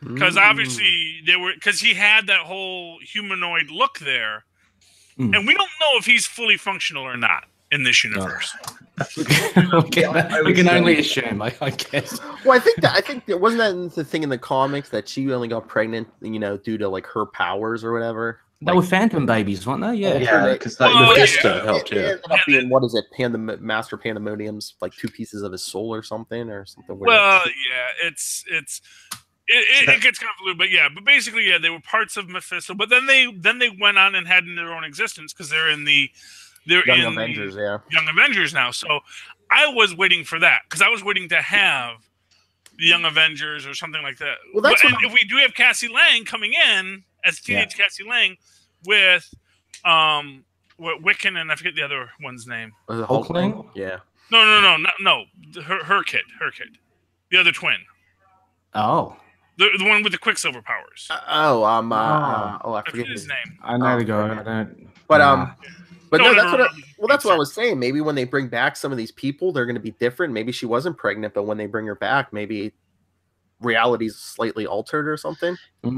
Because obviously because he had that whole humanoid look there, and we don't know if he's fully functional or not in this universe. We can only assume, I guess. Well, I think that wasn't that the thing in the comics that she only got pregnant, due to her powers or whatever. They were phantom babies, weren't they? Yeah, because Mephisto helped. It ended up being, what is it? Master Pandemonium's 2 pieces of his soul or something weird. Well, yeah, it gets convoluted, but basically, they were parts of Mephisto. But then they went on and had their own existence, because they're in Young Avengers, Young Avengers now. So I was waiting for that, because I was waiting to have the Young Avengers or something like that. Well, that's if we do have Cassie Lang coming in as teenage Cassie Lang with Wiccan, and I forget the other one's name. Was it Hulkling? Yeah. No. Her kid. The other twin. Oh. The one with the Quicksilver powers. I forget his name. I know the guy. I don't. But that's what I was saying. Maybe when they bring back some of these people, they're going to be different. Maybe she wasn't pregnant, but when they bring her back, maybe reality's slightly altered or something.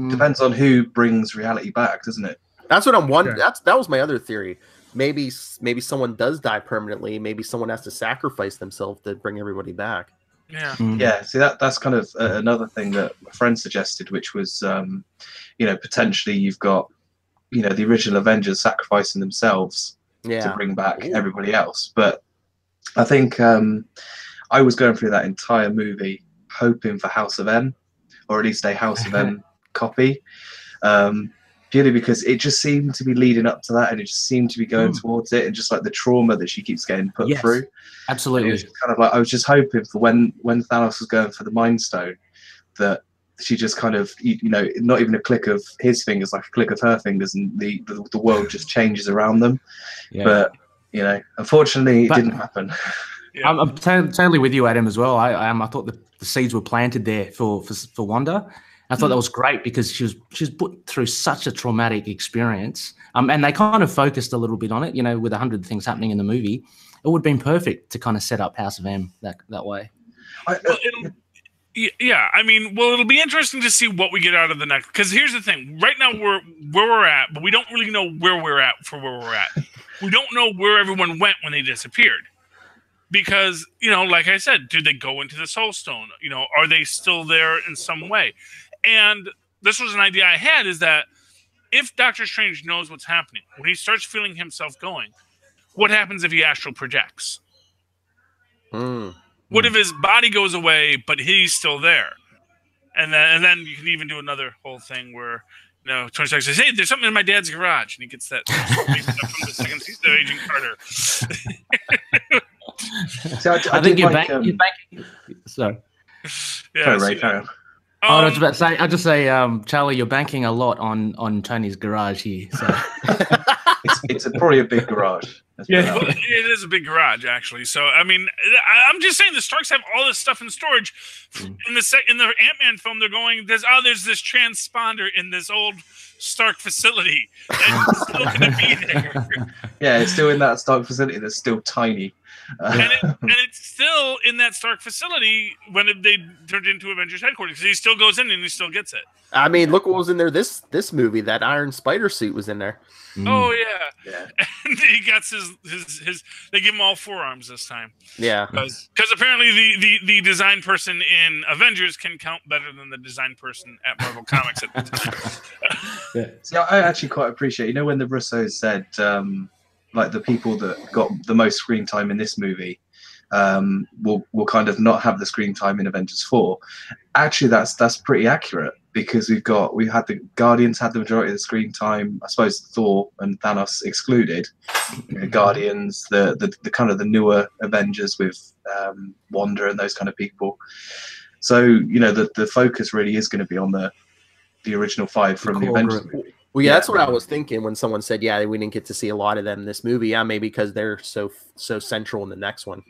Depends on who brings reality back, doesn't it? That's what I'm wondering. That was my other theory. Maybe someone does die permanently. Maybe someone has to sacrifice themselves to bring everybody back. Yeah. Yeah. See, that's kind of another thing that a friend suggested, which was, potentially you've got, the original Avengers sacrificing themselves to bring back everybody else. But I think I was going through that entire movie hoping for House of M, or at least a House of M copy. Purely because it just seemed to be leading up to that, and it just seemed to be going towards it, and just like the trauma that she keeps getting put through. Absolutely. It was just kind of like, I was just hoping for when Thanos was going for the Mind Stone, that she just kind of, not even a click of his fingers, like a click of her fingers, and the world just changes around them. Yeah. But unfortunately, it didn't happen. Yeah. I'm totally with you, Adam, as well. I thought the seeds were planted there for Wanda. I thought that was great because she was put through such a traumatic experience, and they kind of focused a little bit on it. With 100 things happening in the movie, it would have been perfect to kind of set up House of M that way. It'll be interesting to see what we get out of the next. Because here's the thing: right now we're where we're at, but we don't really know where we're at for where we're at. We don't know where everyone went when they disappeared. Because, like I said, did they go into the Soul Stone? Are they still there in some way? And this was an idea I had, is that if Doctor Strange knows what's happening, when he starts feeling himself going, what happens if he astral projects? What if his body goes away, but he's still there? And then you can even do another whole thing where, Tony Stark says, "Hey, there's something in my dad's garage," and he gets that stuff from the second season of Agent Carter. So I think you're banking. Sorry. Yeah, Ray, carry on. I was about to say, I'll just say, Charlie, you're banking a lot on Tony's garage here. So. it's probably a big garage. Yeah, it is a big garage, actually. So, I'm just saying the Starks have all this stuff in storage. In the Ant-Man film, they're going, there's this transponder in this old Stark facility. And it's still going to be there. Yeah, it's still in that Stark facility that's still tiny. And it's still in that Stark facility when they turned into Avengers headquarters. He still goes in and he still gets it. Look what was in there this movie. That Iron Spider suit was in there. Oh yeah. And he got his. They give him all forearms this time. Yeah, because apparently the design person in Avengers can count better than the design person at Marvel Comics at the time. See, I actually quite appreciate. When the Russos said. Like the people that got the most screen time in this movie will kind of not have the screen time in Avengers 4. Actually, that's pretty accurate because we had the Guardians had the majority of the screen time. I suppose Thor and Thanos excluded. Guardians, the kind of the newer Avengers with Wanda and those kind of people. So the focus really is going to be on the original 5 from the Avengers movie. Well, yeah, that's what I was thinking when someone said, "Yeah, we didn't get to see a lot of them in this movie." Yeah, maybe because they're so central in the next one.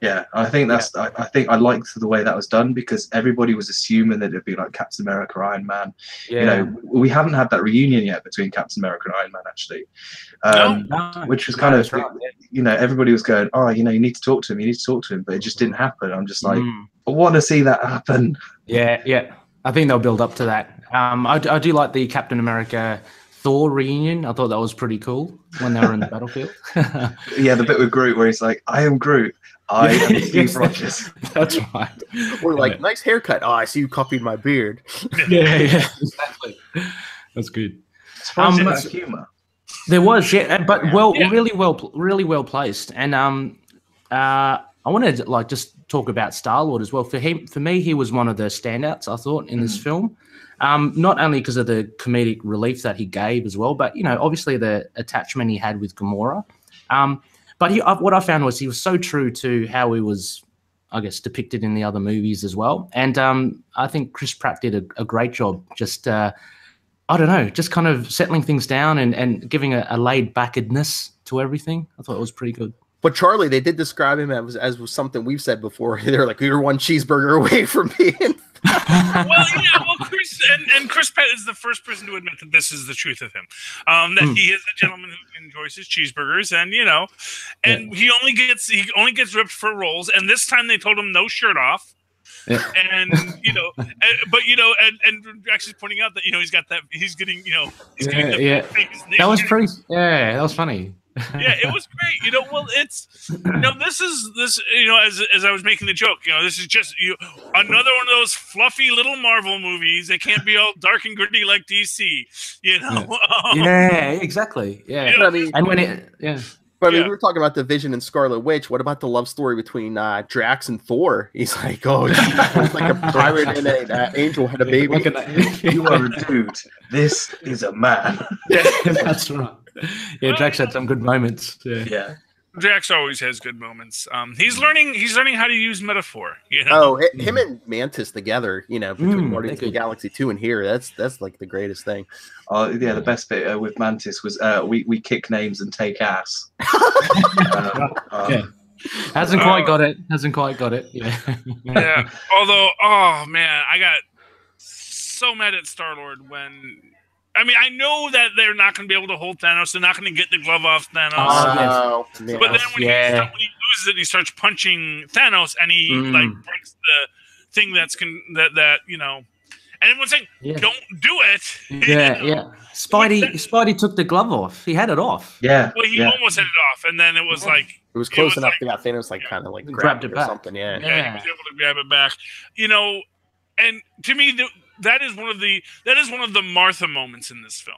Yeah, I think that's. I think I liked the way that was done because everybody was assuming that it'd be like Captain America or Iron Man. Yeah. We haven't had that reunion yet between Captain America and Iron Man actually, which was kind of everybody was going, "Oh, you need to talk to him," but it just didn't happen. I'm just like, I want to see that happen. Yeah. I think they'll build up to that. I do like the Captain America Thor reunion. I thought that was pretty cool when they were in the battlefield. Yeah, the bit with Groot where he's like, "I am Groot. I am Steve Rogers." That's right. We're like, "Nice haircut. Oh, I see you copied my beard." Yeah, exactly. That's good. Humor. There was, but really well placed. And I wanted to just talk about Star-Lord as well. For me, he was one of the standouts, I thought, in this film. Not only because of the comedic relief that he gave as well, but obviously the attachment he had with Gamora. But what I found was he was so true to how he was, I guess, depicted in the other movies as well. And I think Chris Pratt did a great job. Just I don't know, just kind of settling things down and giving a laid-backedness to everything. I thought it was pretty good. But Charlie, they did describe him as something we've said before. They're like, "You're one cheeseburger away from being." Chris Pratt is the first person to admit that this is the truth of him. That he is a gentleman who enjoys his cheeseburgers, and he only gets ripped for roles. And this time they told him no shirt off. And and actually pointing out that he's got that, he's getting he's getting the things. That was pretty. Yeah, that was funny. Yeah, it was great. Well, it's this as I was making the joke, this is just another one of those fluffy little Marvel movies. They can't be all dark and gritty like DC. Yeah, exactly. Yeah, I mean, and when it But I mean, we were talking about the Vision and Scarlet Witch. What about the love story between Drax and Thor? He's like, oh, it's like a pirate and an angel had a baby. You are a dude. This is a man. Yeah, that's right. Yeah, Drax had some good moments. Yeah. Drax always has good moments. He's learning how to use metaphor. Oh, him and Mantis together. Between Guardians of the Galaxy 2 and here, that's like the greatest thing. Oh yeah, the best bit with Mantis was we kick names and take ass. Hasn't quite got it. Yeah. Yeah. Although, oh man, I got so mad at Star-Lord when. I mean, I know that they're not going to be able to hold Thanos. They're not going to get the glove off Thanos. Oh, but then when he loses it, he starts punching Thanos, and he breaks the thing and everyone's saying, "Don't do it." Yeah. Spidey took the glove off. He had it off. Yeah. Well, he almost had it off, and then it was like it was close enough. Thanos kind of grabbed it back or something. Yeah, he was able to grab it back. And to me, that is one of the Martha moments in this film.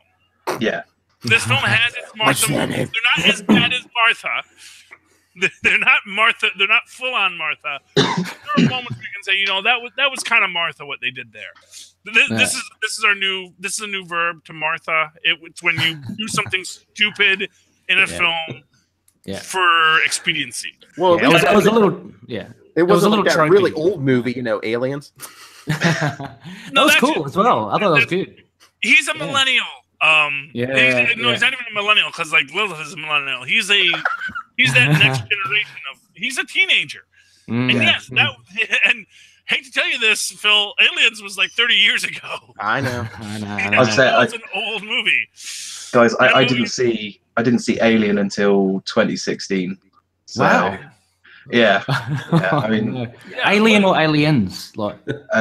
Yeah. This film has its Martha moments. They're not as bad as Martha. They're not Martha. They're not full on Martha. There are moments we can say, that was kind of Martha what they did there. This is a new verb to Martha. It's when you do something stupid in a film for expediency. Well, it was a little It was a little tropey. really old movie, Aliens. That was cool as well. I thought that was good. He's a millennial. He's not even a millennial because Lilith is a millennial. He's that next generation of. He's a teenager, and and hate to tell you this, Phil, Aliens was 30 years ago. I know. It's an old movie, guys. I didn't see Alien until 2016. So, wow. Yeah. I mean, Alien or Aliens,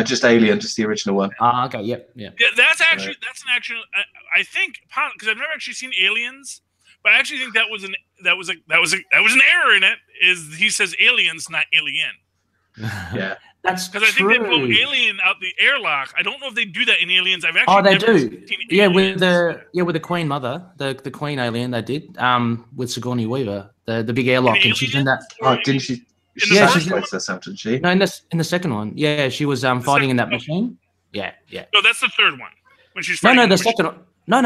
just Alien, just the original one. Okay, yep. Yeah, that's an actual. I think because I've never actually seen Aliens, but I actually think that was an error in it. Is he says aliens, not alien? Yeah, that's because I think they blow alien out the airlock. I don't know if they do that in Aliens. I've actually they never do. Seen yeah, Aliens. with the Queen Mother, the Queen Alien, they did. With Sigourney Weaver, the big airlock, and she's in that. Oh, didn't she? She's didn't she? No, in the second one. Yeah, she was fighting in that machine. Yeah. No, that's the third one. When she's no, the second one. No,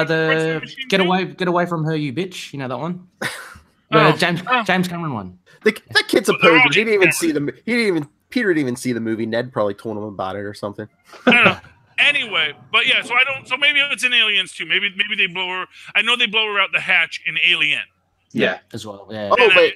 the get away from her, you bitch. You know that one? James Cameron one. That kid's a poser. He didn't even see Peter didn't even see the movie. Ned probably told him about it or something. I don't know. Anyway, but yeah, so maybe it's in Aliens too. Maybe they blow her. I know they blow her out the hatch in Alien. Yeah, as well. Yeah. Oh, but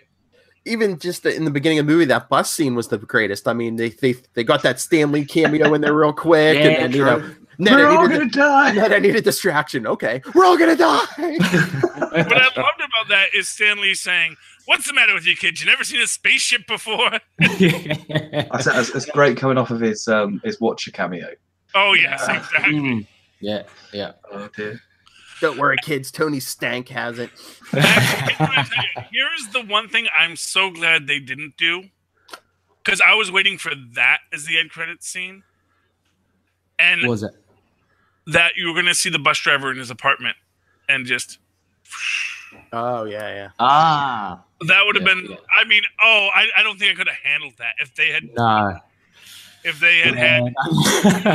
even just in the beginning of the movie, that bus scene was the greatest. I mean, they got that Stan Lee cameo in there real quick, and then we're all gonna die. Ned, I need a distraction. Okay, we're all gonna die. What I loved about that is Stan Lee saying, "What's the matter with you kids? You never seen a spaceship before?" It's great coming off of his Watcher cameo. Oh yes, exactly. Yeah. Oh dear. Don't worry, kids. Tony Stank has it. Here's the one thing I'm so glad they didn't do, because I was waiting for that as the end credits scene. And what was it? That you were going to see the bus driver in his apartment and just. Oh yeah. That would have been. Yeah. I mean, I don't think I could have handled that if they had. No. If they had I'm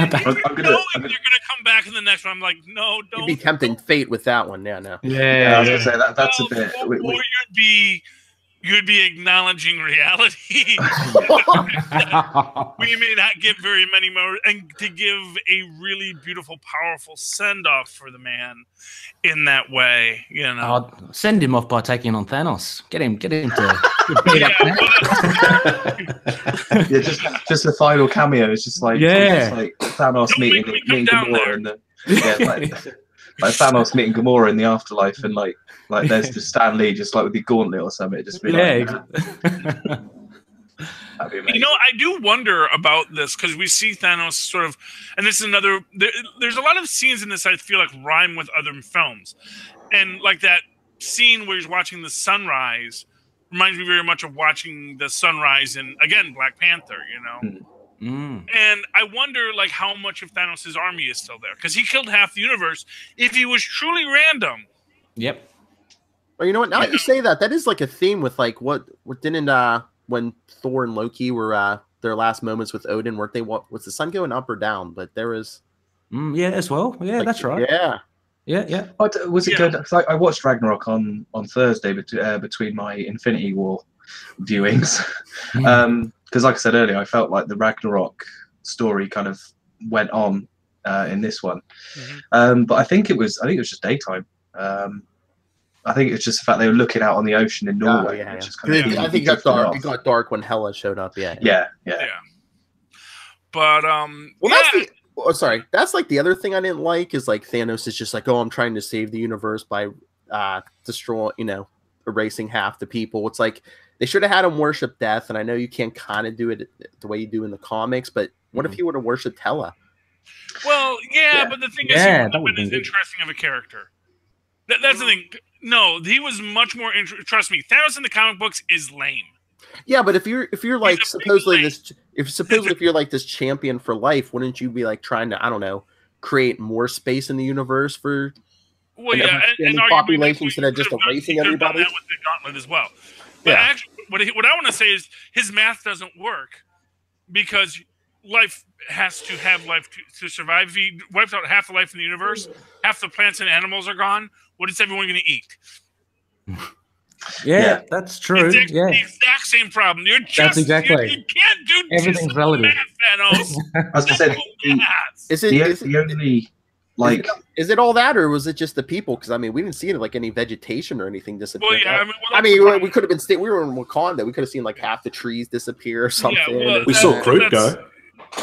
gonna come back in the next one, I'm like, no, don't. You'd be tempting fate with that one, no. Yeah, I was gonna say that's a bit. Or you'd be acknowledging reality. We may not get very many more, and to give a really beautiful, powerful send off for the man in that way, I'll send him off by taking on Thanos. Get him to. Just the final cameo. It's just like Thanos meeting Gamora, and like Thanos meeting Gamora in the afterlife, and like there's just Stan Lee just with the gauntlet or something. Just be that'd be amazing. You know, I do wonder about this because we see Thanos sort of, and this is another. There's a lot of scenes in this I feel like rhyme with other films, and like that scene where he's watching the sunrise reminds me very much of watching the sunrise in, again, Black Panther. You know. And I wonder, like, how much of Thanos' army is still there because he killed half the universe. If he was truly random. Yep. Well, you know what? Now that you say that, that is like a theme with like what didn't when Thor and Loki were their last moments with Odin, weren't they? Was the sun going up or down? But there was yeah, as well. Yeah, like, that's right. Yeah. But was it good? I watched Ragnarok on Thursday between my Infinity War viewings. Because like I said earlier, I felt like the Ragnarok story kind of went on in this one. But I think it was just daytime. I think it's just the fact they were looking out on the ocean in Norway. I think it got dark. It got dark when Hela showed up. Yeah. But that's like the other thing I didn't like is like Thanos is just like, oh, I'm trying to save the universe by erasing half the people. It's like they should have had him worship death, and I know you can't kind of do it the way you do in the comics, but what if he would have worshipped Hela? Well, but the thing is, he would have been as interesting of a character. That's the thing. No, he was much more interesting. Trust me, Thanos in the comic books is lame. Yeah, but if you're like supposedly if you're like this champion for life, wouldn't you be like trying to, I don't know, create more space in the universe for and population instead of just erasing everybody? That with the Gauntlet as well. But actually, what I want to say is his math doesn't work because life has to have life to survive. If he wipes out half the life in the universe, half the plants and animals are gone. What is everyone going to eat? Yeah, that's true. It's the exact same problem. You can't do everything's relative. Thanos. As I said, is it all that, or was it just the people? Because I mean, we didn't see like any vegetation or anything disappear. Well, we could have been we were in Wakanda. We could have seen like half the trees disappear or something. Yeah, we saw Groot go.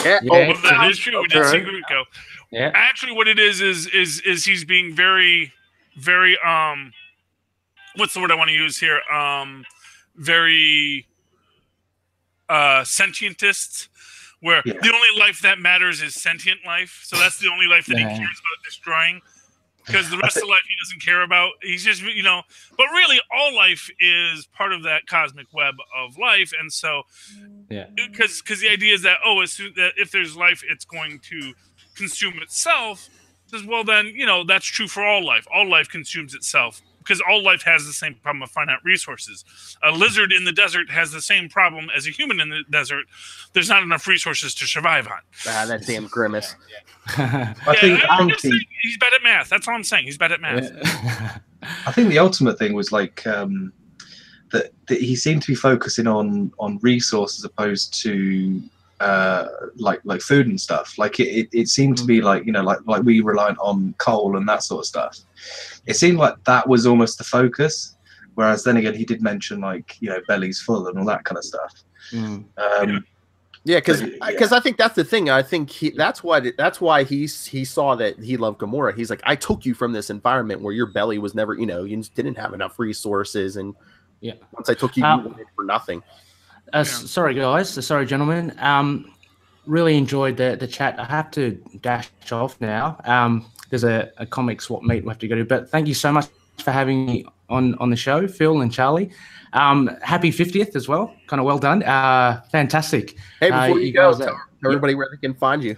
That is true. We did see Groot go. Yeah. Actually, what it is he's being very, very what's the word I want to use here? Very sentientist, where the only life that matters is sentient life. So that's the only life that he cares about destroying. Because the rest of life he doesn't care about. He's just, but really all life is part of that cosmic web of life. And so, because the idea is that, if there's life, it's going to consume itself. Says, well, then, that's true for all life. All life consumes itself because all life has the same problem of finite resources. A lizard in the desert has the same problem as a human in the desert. There's not enough resources to survive on. That damn Grimace. I think he's bad at math. That's all I'm saying. He's bad at math. I think the ultimate thing was like that he seemed to be focusing on resource as opposed to like food and stuff. Like it seemed to be like like we reliant on coal and that sort of stuff. It seemed like that was almost the focus. Whereas then again, he did mention like belly's full and all that kind of stuff. Because I think that's the thing. I think that's why he saw that he loved Gamora. He's like, I took you from this environment where your belly was never, you didn't have enough resources, and once I took you, you wanted for nothing. Sorry guys, sorry gentlemen. Really enjoyed the chat. I have to dash off now. There's a comic swap meet we have to go to, but thank you so much for having me on the show, Phil and Charlie. Happy 50th as well. Kind of well done. Fantastic. Hey, before you go, tell everybody where they can find you.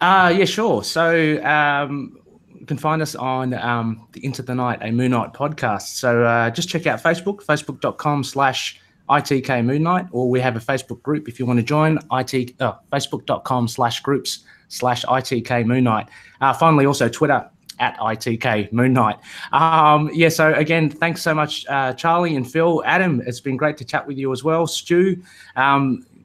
Yeah, sure. So you can find us on the Into the Night, a Moon Knight podcast. So just check out Facebook, facebook.com/ITK Moon Knight, or we have a Facebook group if you want to join, facebook.com/groups/ITK Moon Knight. Finally, also Twitter, @ITK Moon Knight. So again, thanks so much, Charlie and Phil. Adam, it's been great to chat with you as well. Stu,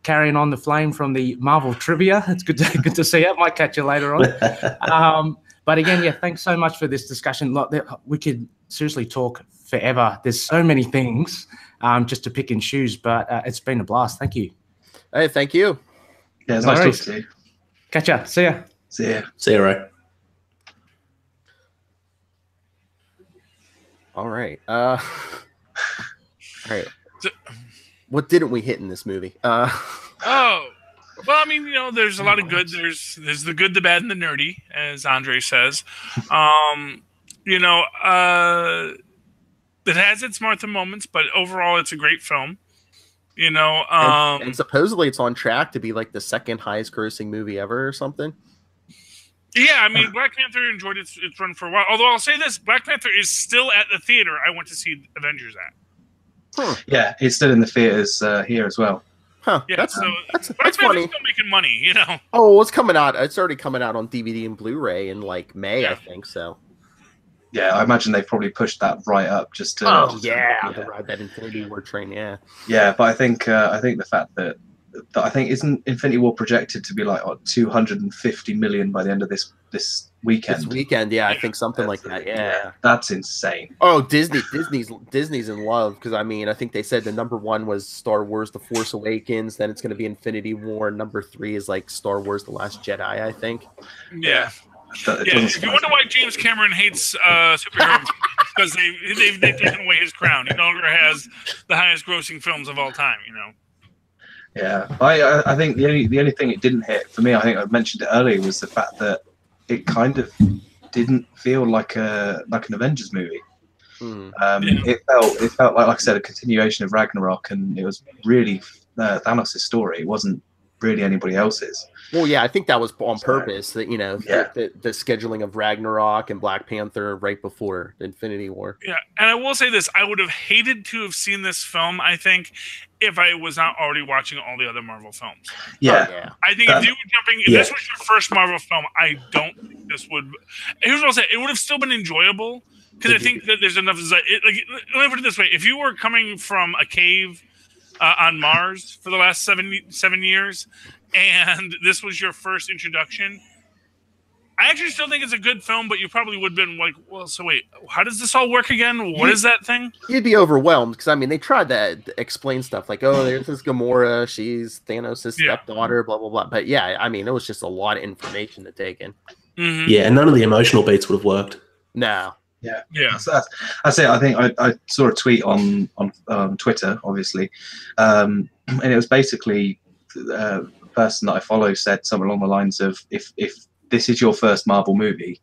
carrying on the flame from the Marvel trivia. It's good to see you. Might catch you later on. But again, thanks so much for this discussion. Look, we could seriously talk forever. There's so many things just to pick and choose, but it's been a blast. Thank you. Hey, thank you. Yeah, it's nice talking to you. Catch ya. See ya. See ya. See you, Ray. All right. All right. What didn't we hit in this movie? Oh, well, I mean, there's a lot of good. There's the good, the bad, and the nerdy, as Andre says. It has its Martha moments, but overall, it's a great film. And supposedly it's on track to be like the second highest grossing movie ever or something. Yeah, I mean, Black Panther enjoyed its run for a while. Although I'll say this, Black Panther is still at the theater I went to see Avengers at. Yeah, it's still in the theaters here as well. Huh? Yeah, that's funny. Still making money, Oh, it's coming out. It's already coming out on DVD and Blu-ray in like May, I think. So. Yeah, I imagine they've probably pushed that right up just to. To ride that Infinity War train. Yeah. Yeah, but I think the fact that isn't Infinity War projected to be like 250 million by the end of this weekend. This weekend, yeah, I think something like that. Yeah, that's insane. Oh, Disney's in love, because I mean, I think they said the number 1 was Star Wars: The Force Awakens. Then it's going to be Infinity War. Number 3 is like Star Wars: The Last Jedi, I think. Yeah. If you wonder why James Cameron hates superheroes, because they've taken away his crown. He no longer has the highest grossing films of all time. Yeah, I think the only thing it didn't hit for me, I think I mentioned it earlier, was the fact that it kind of didn't feel like an Avengers movie. It felt like I said, a continuation of Ragnarok, and it was really Thanos' story. It wasn't really anybody else's. Well, yeah, I think that was on purpose. That the scheduling of Ragnarok and Black Panther right before Infinity War. Yeah, and I will say this: I would have hated to have seen this film, I think, if I was not already watching all the other Marvel films. Yeah. I think if this was your first Marvel film, I don't think this would. Here's what I'll say: it would have still been enjoyable, because I think that there's enough. Let me put it this way: if you were coming from a cave on Mars for the last 7 years, and this was your first introduction, I actually still think it's a good film, but you probably would have been like, well, so wait, how does this all work again? What is that thing? You'd be overwhelmed, because I mean, they tried to explain stuff like, oh, there's this Gamora, she's Thanos' stepdaughter, blah blah blah. But yeah, I mean, it was just a lot of information to take in. Mm-hmm. Yeah, and none of the emotional beats would have worked. No. Yeah. So that's it. I think I saw a tweet on Twitter, obviously, and it was basically the person that I follow said something along the lines of, if this is your first Marvel movie,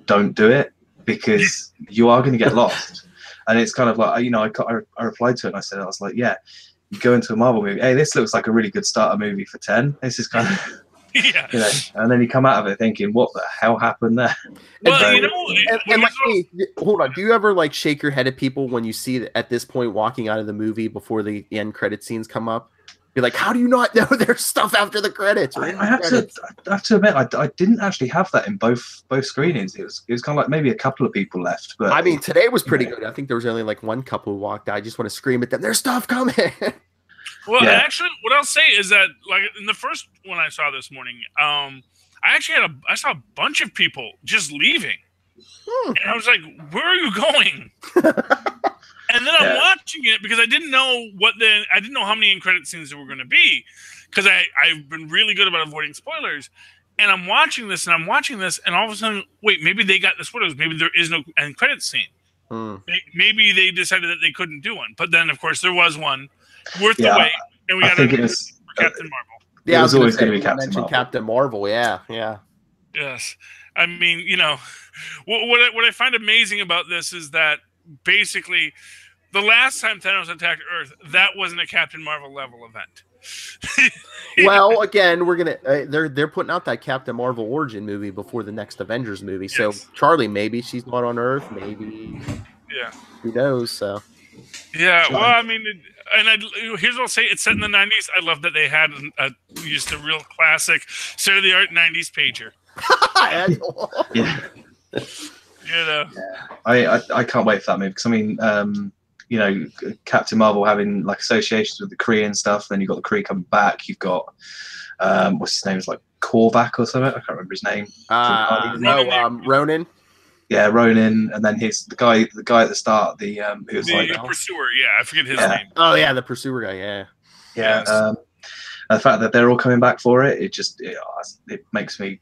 don't do it, because you are going to get lost. And it's kind of like, I replied to it and I said, I was like, yeah, you go into a Marvel movie, hey, this looks like a really good starter movie for 10. This is kind of, and then you come out of it thinking, what the hell happened there? Well, hold on. Do you ever like shake your head at people when you see that at this point walking out of the movie before the end credit scenes come up? Be like, how do you not know there's stuff after the credits? I have to admit, I didn't actually have that in both screenings. It was kind of like maybe a couple of people left, but I mean, today was pretty good. I think there was only like one couple who walked out. I just want to scream at them, there's stuff coming. Well, actually, what I'll say is that, like, in the first one I saw this morning, I saw a bunch of people just leaving, and I was like, "Where are you going?" And then I'm watching it because I didn't know how many end credit scenes there were going to be, because I've been really good about avoiding spoilers. And I'm watching this, and all of a sudden, wait, maybe they got the spoilers. Maybe there is no end credit scene. Maybe they decided that they couldn't do one, but then of course there was one worth the wait, and we got to for Captain Marvel. Yeah, it was always going to be Captain Marvel. Yeah. Yes, I mean, what I find amazing about this is that basically the last time Thanos attacked Earth, that wasn't a Captain Marvel level event. Well, again, we're gonna they're putting out that Captain Marvel origin movie before the next Avengers movie. Yes. So Charlie, maybe she's not on Earth. Maybe, who knows? So well, I mean, here's what I'll say: it's set in the '90s. I love that they had just a real classic, state-of-the-art '90s pager. I can't wait for that movie, because I mean, Captain Marvel having like associations with the Kree and stuff. Then you've got the Kree coming back. You've got what's his name? It's like Korvac or something. I can't remember his name. Ronan. Yeah, Ronan, and then the guy at the start, who was the Pursuer. Yeah, I forget his name. Oh yeah, the Pursuer guy. Yeah. The fact that they're all coming back for it, it makes me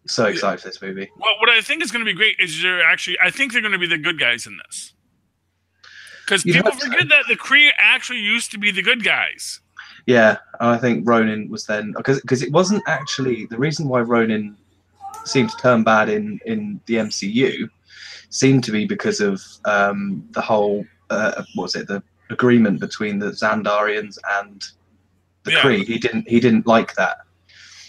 so excited for this movie. Well, what I think is going to be great is I think they're going to be the good guys in this. Because people forget that the Kree actually used to be the good guys. Yeah, and I think Ronin was then because it wasn't actually the reason why Ronin seemed to turn bad in the MCU seemed to be because of the whole what was it, the agreement between the Xandarians and the Kree. He didn't like that.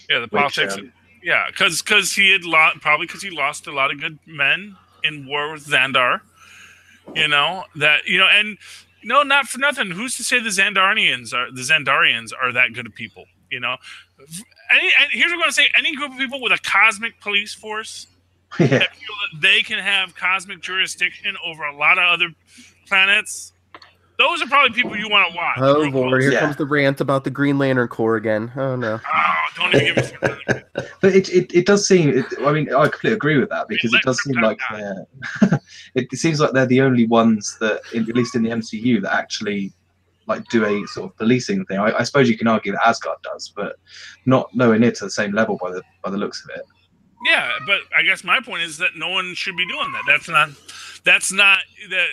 Yeah, the politics. Yeah, because he had probably because he lost a lot of good men in war with Xandar. You know that and. No, not for nothing. Who's to say the Xandarians are that good of people? You know, here's what I'm going to say: any group of people with a cosmic police force that feel that they can have cosmic jurisdiction over a lot of other planets, those are probably people you want to watch. Oh, Lord, here comes the rant about the Green Lantern Corps again. Oh no! Oh, don't even give me something. But it does seem. I mean, I completely agree with that because it does seem like it seems like they're the only ones that, at least in the MCU, that actually like do a sort of policing thing. I suppose you can argue that Asgard does, but not nowhere near to the same level by the looks of it. Yeah, but I guess my point is that no one should be doing that. That's not that.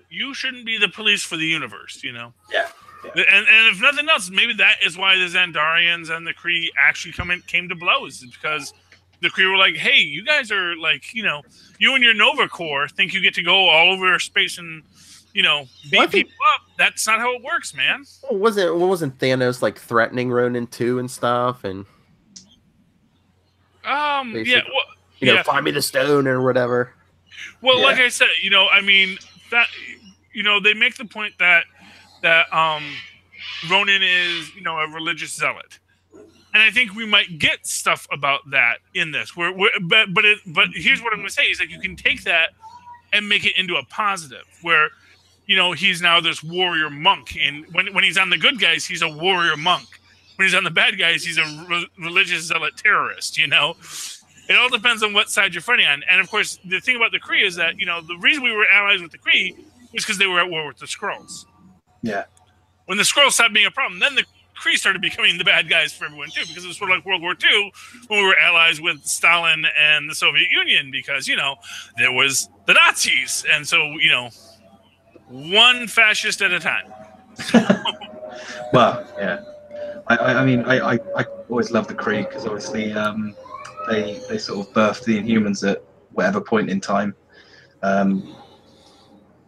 You shouldn't be the police for the universe, you know. Yeah. And if nothing else, maybe that is why the Xandarians and the Kree actually came to blows, because the Kree were like, "Hey, you guys are like, you and your Nova Corps think you get to go all over space and, beat people up. That's not how it works, man." Wasn't Thanos like threatening Ronin too and stuff and? Find me the stone or whatever. Well, like I said, I mean that, they make the point that Ronin is, a religious zealot, and I think we might get stuff about that in this. But here's what I'm going to say: is like you can take that and make it into a positive, where he's now this warrior monk, and when he's on the good guys, he's a warrior monk. When he's on the bad guys, he's a religious zealot terrorist. It all depends on what side you're fighting on. And of course, the thing about the Kree is that, the reason we were allies with the Kree was because they were at war with the Skrulls. Yeah. When the Skrulls stopped being a problem, then the Kree started becoming the bad guys for everyone too, because it was sort of like World War II when we were allies with Stalin and the Soviet Union, because, there was the Nazis. And so, one fascist at a time. Well, yeah. I mean, I always love the Kree because obviously they sort of birthed the Inhumans at whatever point in time.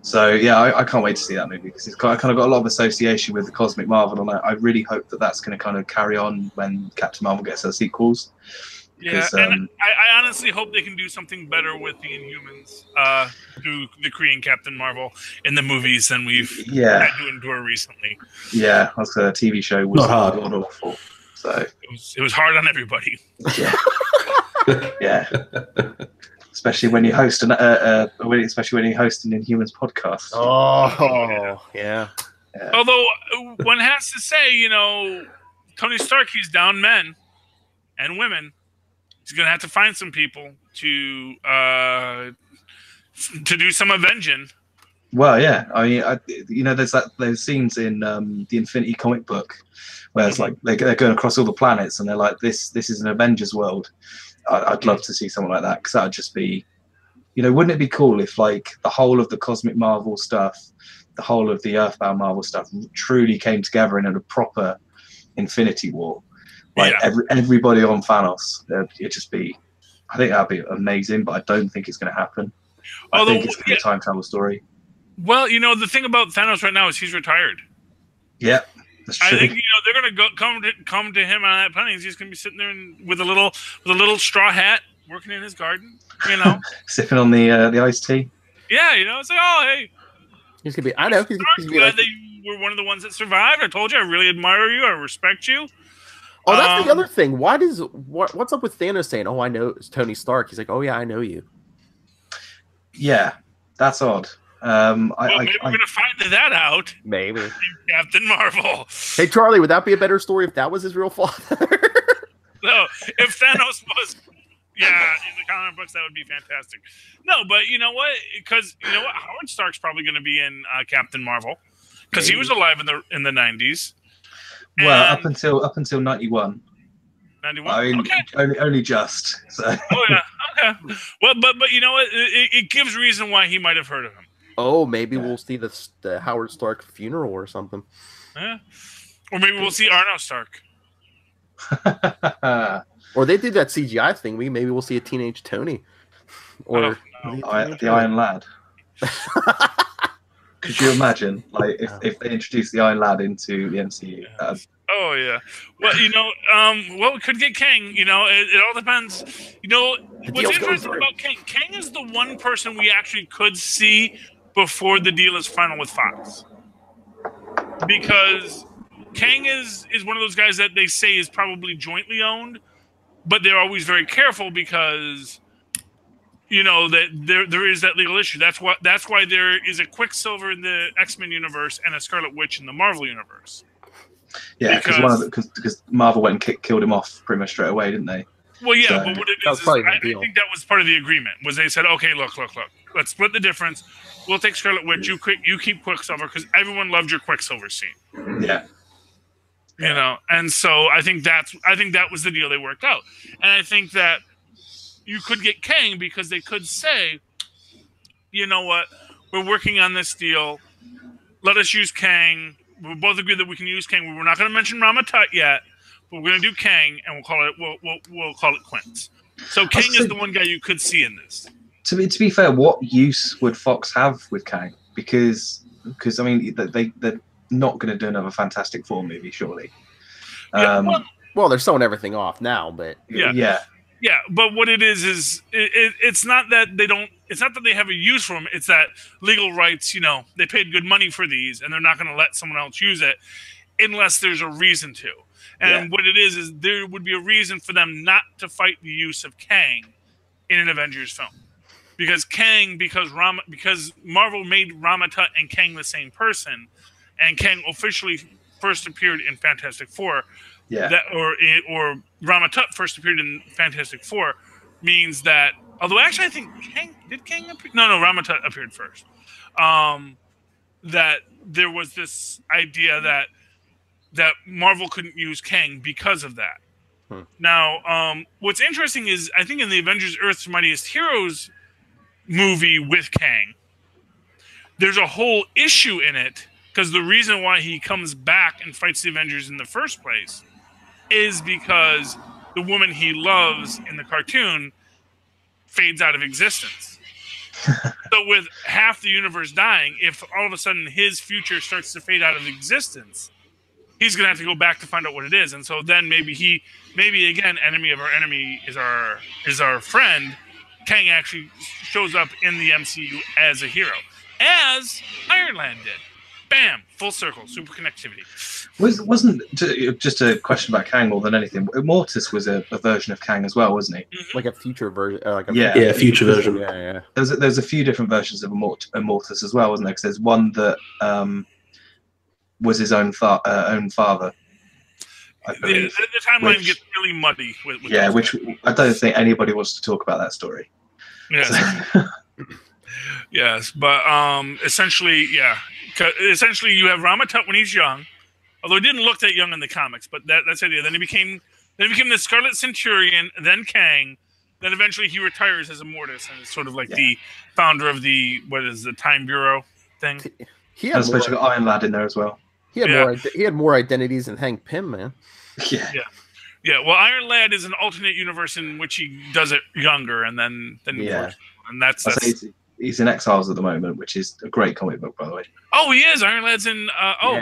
So yeah, I can't wait to see that movie because it's kind of got a lot of association with the Cosmic Marvel, and I really hope that that's going to kind of carry on when Captain Marvel gets her sequels. Because, and I honestly hope they can do something better with the Inhumans through the Kree and Captain Marvel in the movies than we've had to endure recently. Yeah, the TV show was not god awful. So it was hard on everybody. Yeah. Yeah. Especially when you host an Inhumans podcast. Oh, yeah. Although one has to say, Tony Stark, he's down men and women. He's going to have to find some people to do some avenging. Well, yeah. I mean, there's those scenes in the Infinity comic book where it's like they're going across all the planets and they're like, this is an Avengers world. I'd love to see something like that because that would just be, wouldn't it be cool if like the whole of the Cosmic Marvel stuff, the whole of the Earthbound Marvel stuff truly came together in a proper Infinity War? Like everybody on Thanos, it'd just be. I think that'd be amazing, but I don't think it's going to happen. I think it's going to be a time travel story. Well, the thing about Thanos right now is he's retired. Yeah, that's true. I think they're going to come to him on that planet. He's just going to be sitting there with a little straw hat, working in his garden. Sipping on the iced tea. Yeah, it's like, oh hey, he's gonna be. I know. He's gonna be glad that you were one of the ones that survived. I told you, I really admire you. I respect you. Oh, that's the other thing. What's up with Thanos saying, "Oh, I know it's Tony Stark"? He's like, "Oh yeah, I know you." Yeah, that's odd. Maybe we're gonna find that out. Maybe Captain Marvel. Hey Charlie, would that be a better story if that was his real father? No, if Thanos was, in the comic books that would be fantastic. No, but you know what? Because Howard Stark's probably going to be in Captain Marvel because he was alive in the 90s. Well, up until 91. 91. I mean, okay. only just. So. Oh yeah. Okay. Well, but you know what? It gives reason why he might have heard of him. Oh, maybe we'll see the Howard Stark funeral or something. Yeah. Or maybe we'll see Arno Stark. Or they did that CGI thing. Maybe we'll see a teenage Tony. Or the Iron Lad. Could you imagine, like, if they introduced the Iron Lad into the MCU? Oh yeah. Well, well, we could get Kang. It all depends. What's interesting about Kang? Kang is the one person we actually could see before the deal is final with Fox, because Kang is one of those guys that they say is probably jointly owned, but they're always very careful because that there is that legal issue. That's why there is a Quicksilver in the X-Men universe and a Scarlet Witch in the Marvel universe. Yeah, because Marvel went and killed him off pretty much straight away, didn't they? Well, yeah, but what it is I think that was part of the agreement. Was they said, okay, look, let's split the difference. We'll take Scarlet Witch. You keep Quicksilver because everyone loved your Quicksilver scene. Yeah. And so I think that was the deal they worked out, and I think that you could get Kang because they could say, you know what, we're working on this deal. Let us use Kang. We both agree that we can use Kang. We're not going to mention Rama Tut yet, but we're going to do Kang, and we'll call it quits. So Kang is the one guy you could see in this. To be fair, what use would Fox have with Kang? Because I mean, they're not going to do another Fantastic Four movie, surely. Well, they're selling everything off now, but yeah. But what it is it's not that they don't. It's not that they have a use for them. It's that legal rights. They paid good money for these, and they're not going to let someone else use it unless there's a reason to. And what it is there would be a reason for them not to fight the use of Kang in an Avengers film, because Marvel made Rama Tut and Kang the same person, and Kang officially first appeared in Fantastic Four. Yeah. Or Rama Tut first appeared in Fantastic Four means that. Although actually, I think Kang appear? No, Rama Tut appeared first. That there was this idea that Marvel couldn't use Kang because of that. Now, what's interesting is I think in the Avengers: Earth's Mightiest Heroes movie with Kang, there's a whole issue in it because the reason why he comes back and fights the Avengers in the first place is because the woman he loves in the cartoon fades out of existence. So with half the universe dying, if all of a sudden his future starts to fade out of existence, he's going to have to go back to find out what it is. And so then maybe again, enemy of our enemy is our friend. Kang actually shows up in the MCU as a hero, as Iron Lad did. Bam! Full circle, super connectivity. Wasn't just a question about Kang more than anything? Immortus was a version of Kang as well, wasn't he? Like a future version. Future version. Yeah. There's a few different versions of Immortus as well, wasn't there? Because there's one that was his own father. I believe. The timeline gets really muddy. With which I don't think anybody wants to talk about that story. Yes. Yes, but essentially, essentially you have Rama Tut when he's young, although he didn't look that young in the comics, but that's the idea. Then he became the Scarlet Centurion, then Kang, then eventually he retires as Immortus and is sort of like the founder of the Time Bureau thing. He had especially got Iron Lad in there as well. He had more identities than Hank Pym, man. Yeah. Well, Iron Lad is an alternate universe in which he does it younger, and then and that's he's in Exiles at the moment, which is a great comic book, by the way. Oh, he is. Iron Lad's in.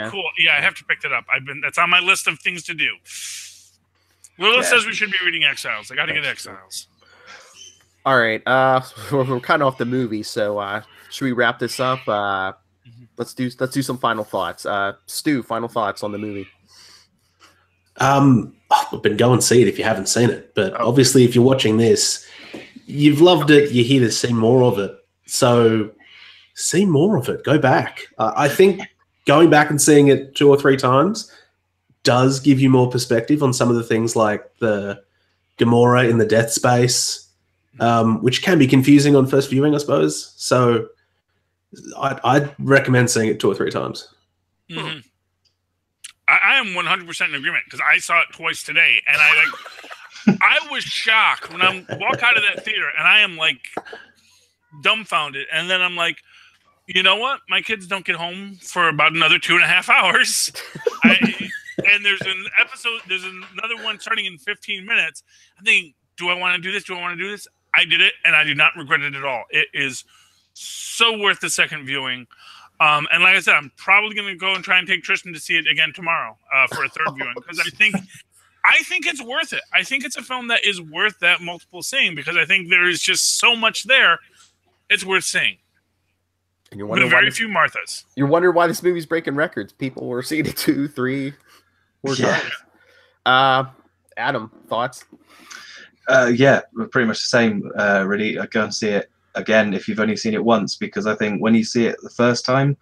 Cool. Yeah, I have to pick that up. That's on my list of things to do. Lilith says we should be reading Exiles. I got to get Exiles. All right. We're kind of off the movie, so should we wrap this up? Let's do some final thoughts. Stu, final thoughts on the movie. I've been go and see it if you haven't seen it, but obviously if you're watching this, you've loved it. You're here to see more of it. So see more of it. Go back. I think going back and seeing it 2 or 3 times does give you more perspective on some of the things like the Gamora in the death space, which can be confusing on first viewing, I suppose. So I'd recommend seeing it 2 or 3 times. Mm-hmm. I am 100% in agreement because I saw it twice today, and I was shocked when I walk out of that theater, and I am like dumbfounded, and then I'm like, you know what? My kids don't get home for about another 2.5 hours. and there's an episode. There's another one starting in 15 minutes. I think, do I want to do this? Do I want to do this? I did it, and I do not regret it at all. It is so worth the second viewing. And like I said, I'm probably going to go and try and take Tristan to see it again tomorrow for a third viewing, because I think it's worth it. I think it's a film that is worth that multiple seeing, because I think there is just so much there. It's worth seeing. And you're wondering very few Marthas. You're wondering why this movie's breaking records. People were seeing it 2, 3, 4 times. Adam, thoughts? Yeah, pretty much the same. Really, I'd go and see it again if you've only seen it once, because I think when you see it the first time,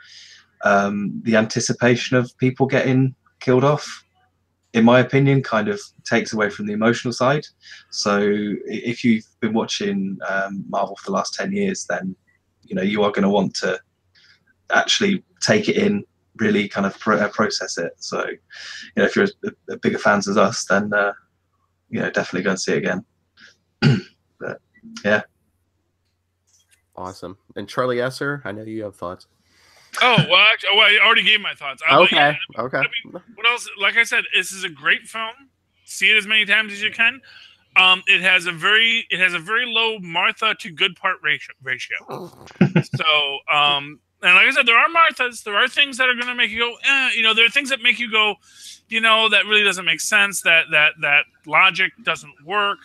the anticipation of people getting killed off, in my opinion, kind of takes away from the emotional side. So if you've been watching Marvel for the last 10 years, then you are going to want to actually take it in, really kind of process it. So if you're as bigger fans as us, then definitely go and see it again. But yeah. Awesome. And Charlie Esser, I know you have thoughts. Oh, well, I already gave my thoughts. Okay. Okay. I mean, what else? Like I said, this is a great film. See it as many times as you can. It has a very low Martha to good part ratio. So, and like I said, there are Marthas. There are things that are going to make you go, there are things that make you go, that really doesn't make sense. That logic doesn't work.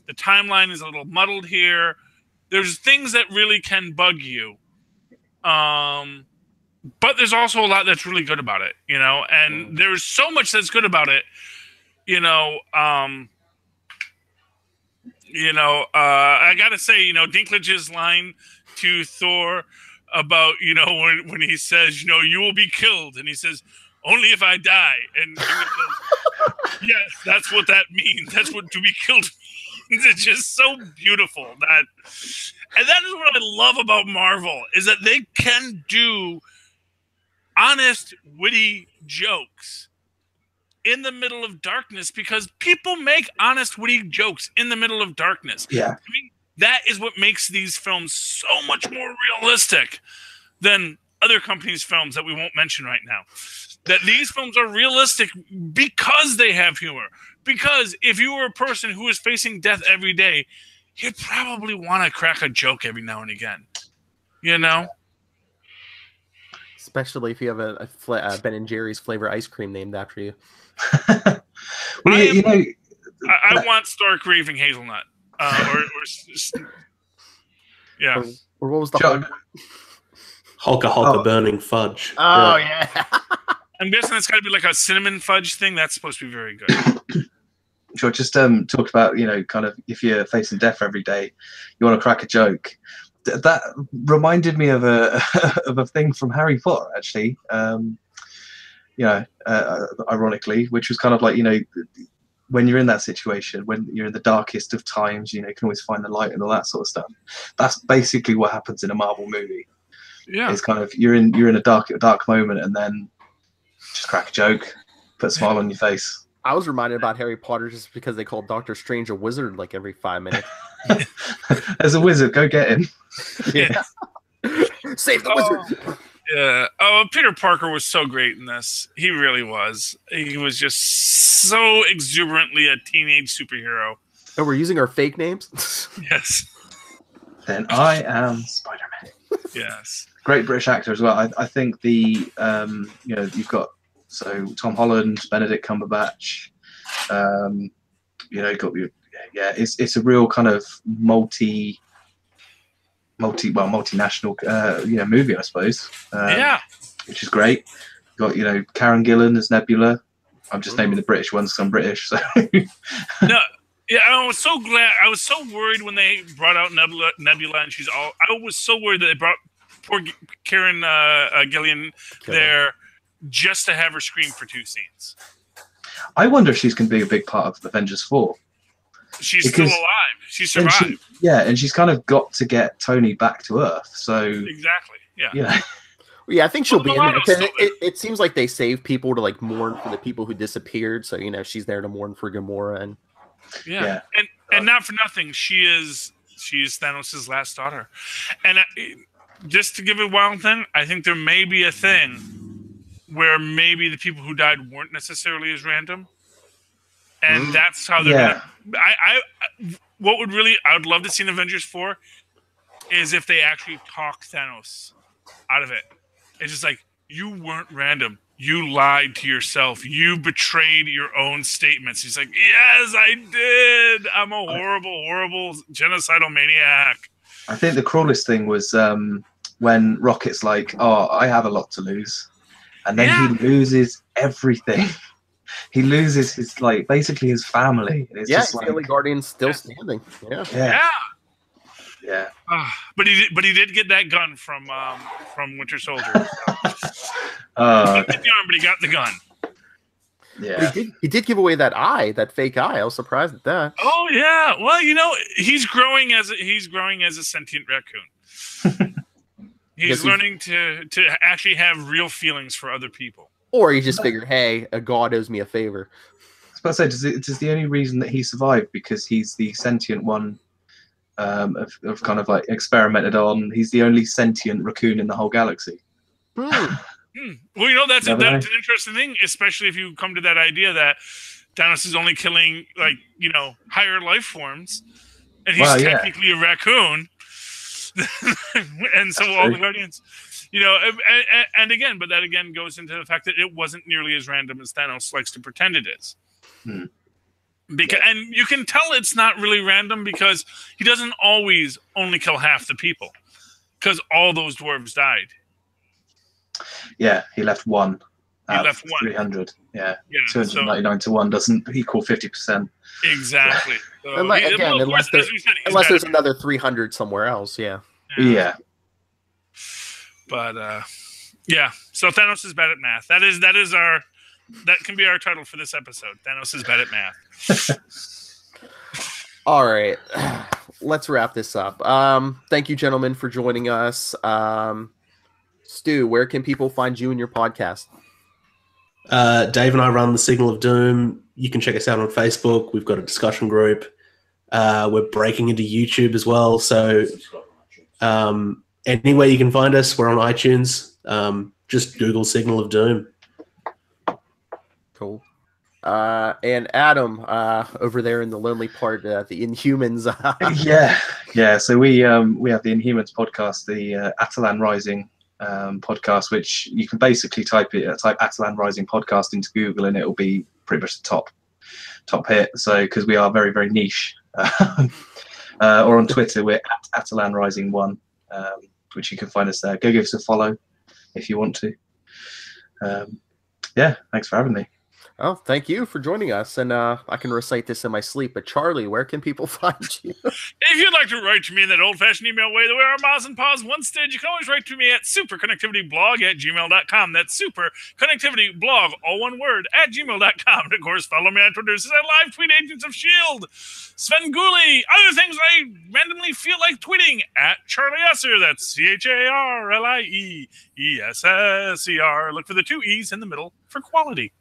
The timeline is a little muddled here. There's things that really can bug you. But there's also a lot that's really good about it, and there's so much that's good about it, I gotta say, Dinklage's line to Thor about, when he says, you will be killed, and he says, only if I die, and he says, yes, that's what that means. That's what to be killed means. It's just so beautiful and that is what I love about Marvel, is that they can do honest, witty jokes in the middle of darkness, because people make honest, witty jokes in the middle of darkness. Yeah. I mean, that is what makes these films so much more realistic than other companies' films that we won't mention right now. That these films are realistic because they have humor. Because if you were a person who is facing death every day, you'd probably want to crack a joke every now and again. Especially if you have a Ben & Jerry's flavor ice cream named after you. Well, I want Stark raving hazelnut. Yeah. Or what was the Hulka burning fudge? Oh, yeah. I'm guessing it's got to be like a cinnamon fudge thing. That's supposed to be very good. Sure, just talked about, kind of if you're facing death every day, you want to crack a joke. That reminded me of a thing from Harry Potter, actually. Ironically, which was kind of like, when you're in that situation, when you're in the darkest of times, you can always find the light and all that sort of stuff. That's basically what happens in a Marvel movie. Yeah, it's kind of you're in a dark moment, and then just crack a joke, put a smile on your face. I was reminded about Harry Potter just because they called Doctor Strange a wizard like every 5 minutes. As a wizard, go get him. Yeah. Save the wizard. Yeah. Oh, Peter Parker was so great in this. He really was. He was just so exuberantly a teenage superhero. Oh, we're using our fake names? Yes. Then I am Spider-Man. Yes. Great British actor as well. I think you've got Tom Holland, Benedict Cumberbatch. It's a real kind of multinational movie, I suppose. Which is great. You've got Karen Gillan as Nebula. I'm just naming the British ones because I'm British. So. No, yeah, I was so glad. I was so worried when they brought out Nebula, and she's all. I was so worried that they brought poor Karen Gillan there just to have her scream for 2 scenes. I wonder if she's going to be a big part of Avengers 4. She's still alive. She survived. And she's kind of got to get Tony back to Earth. So exactly. Yeah. Yeah, I think she'll be in there. It seems like they save people to like mourn for the people who disappeared. So she's there to mourn for Gamora and. Yeah. And not for nothing, she is Thanos' last daughter, and just to give a wild thing, I think there may be a thing where maybe the people who died weren't necessarily as random, and that's how they're gonna. What would really I would love to see in Avengers 4 is if they actually talk Thanos out of it. It's just like, you weren't random. You lied to yourself. You betrayed your own statements. He's like, yes, I did. I'm a horrible, horrible genocidal maniac. I think the cruelest thing was when Rocket's like, oh, I have a lot to lose. And then he loses everything. He loses his, like, basically his family. It's just like, the only Guardian's still standing. Yeah. But he did get that gun from Winter Soldier. So. He got the arm, but he got the gun. Yeah. He did give away that eye, that fake eye. I was surprised at that. Oh yeah. Well, he's growing as a sentient raccoon. He's learning to actually have real feelings for other people. Or he just figured, hey, a god owes me a favor. I was about to say, does the only reason that he survived because he's the sentient one of kind of like experimented on? He's the only sentient raccoon in the whole galaxy. Well, that's an interesting thing, especially if you come to that idea that Thanos is only killing higher life forms, and he's technically a raccoon, and so all the Guardians, and again, but that again goes into the fact that it wasn't nearly as random as Thanos likes to pretend it is. Because and you can tell it's not really random because he doesn't always only kill half the people, because all those dwarves died. Yeah, he left one. He left 300. Yeah 299 to 1 doesn't equal 50%. Exactly. So unless there's another 300 somewhere else. Yeah. But so Thanos is bad at math. That can be our title for this episode. Thanos is bad at math. All right, let's wrap this up. Thank you, gentlemen, for joining us. Stu, where can people find you and your podcast? Dave and I run the Signal of Doom. You can check us out on Facebook. We've got a discussion group. We're breaking into YouTube as well. So anywhere you can find us, we're on iTunes. Just Google Signal of Doom. Cool. And Adam, over there in the lonely part, the Inhumans. So we have the Inhumans podcast, the Atalan Rising podcast, which you can basically type Atalan Rising podcast into Google and it'll be pretty much the top hit. So because we are very, very niche. Or on Twitter we're at Atalan Rising 1, which you can find us there. Go give us a follow if you want to. Thanks for having me. Oh, thank you for joining us. And I can recite this in my sleep. But Charlie, where can people find you? If you'd like to write to me in that old-fashioned email way, the way our Moz and Paws once did, you can always write to me at superconnectivityblog@gmail.com. That's superconnectivityblog, all one word, @gmail.com. And of course, follow me on Twitter. This is a live tweet Agents of S.H.I.E.L.D. Sven Gooley. Other things I randomly feel like tweeting at Charlie Esser. That's CharlieEsser. Look for the 2 E's in the middle for quality.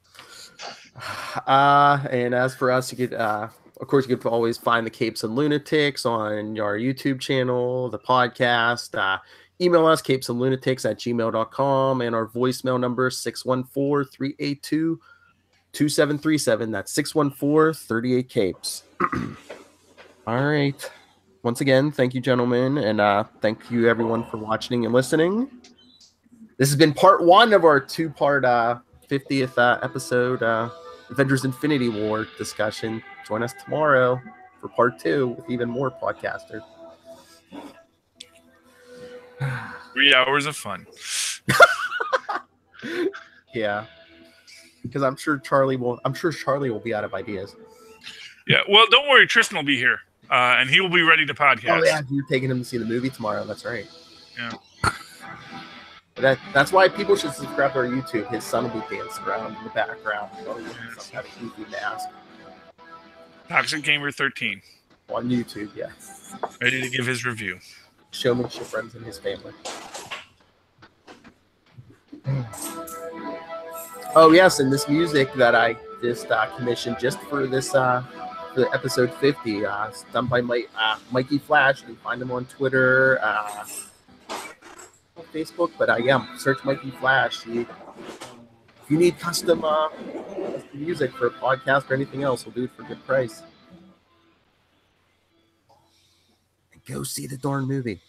And as for us, you could of course you could always find the Capes and Lunatics on our YouTube channel, the podcast. Email us capesandlunatics@gmail.com, and our voicemail number 614-382-2737. That's 614-38 Capes. All right, once again, thank you, gentlemen, and thank you everyone for watching and listening. This has been part 1 of our 2-part 50th episode Avengers Infinity War discussion. Join us tomorrow for part 2 with even more podcasters. 3 hours of fun. Yeah, because I'm sure Charlie will be out of ideas. Yeah, well, don't worry, Tristan will be here, and he will be ready to podcast. Oh yeah, you're taking him to see the movie tomorrow. That's right. Yeah. That's why people should subscribe to our YouTube. His son will be dancing around in the background. Some kind of goofy mask. Toxic Gamer 13 on YouTube, yes. Ready to give his review. Showmanship runs in his family. Oh yes, and this music that I just commissioned just for this for episode 50, done by Mikey Flash. You can find him on Twitter. Facebook, but search Mikey Flash. you need custom music for a podcast or anything else, we'll do it for a good price. And go see the darn movie.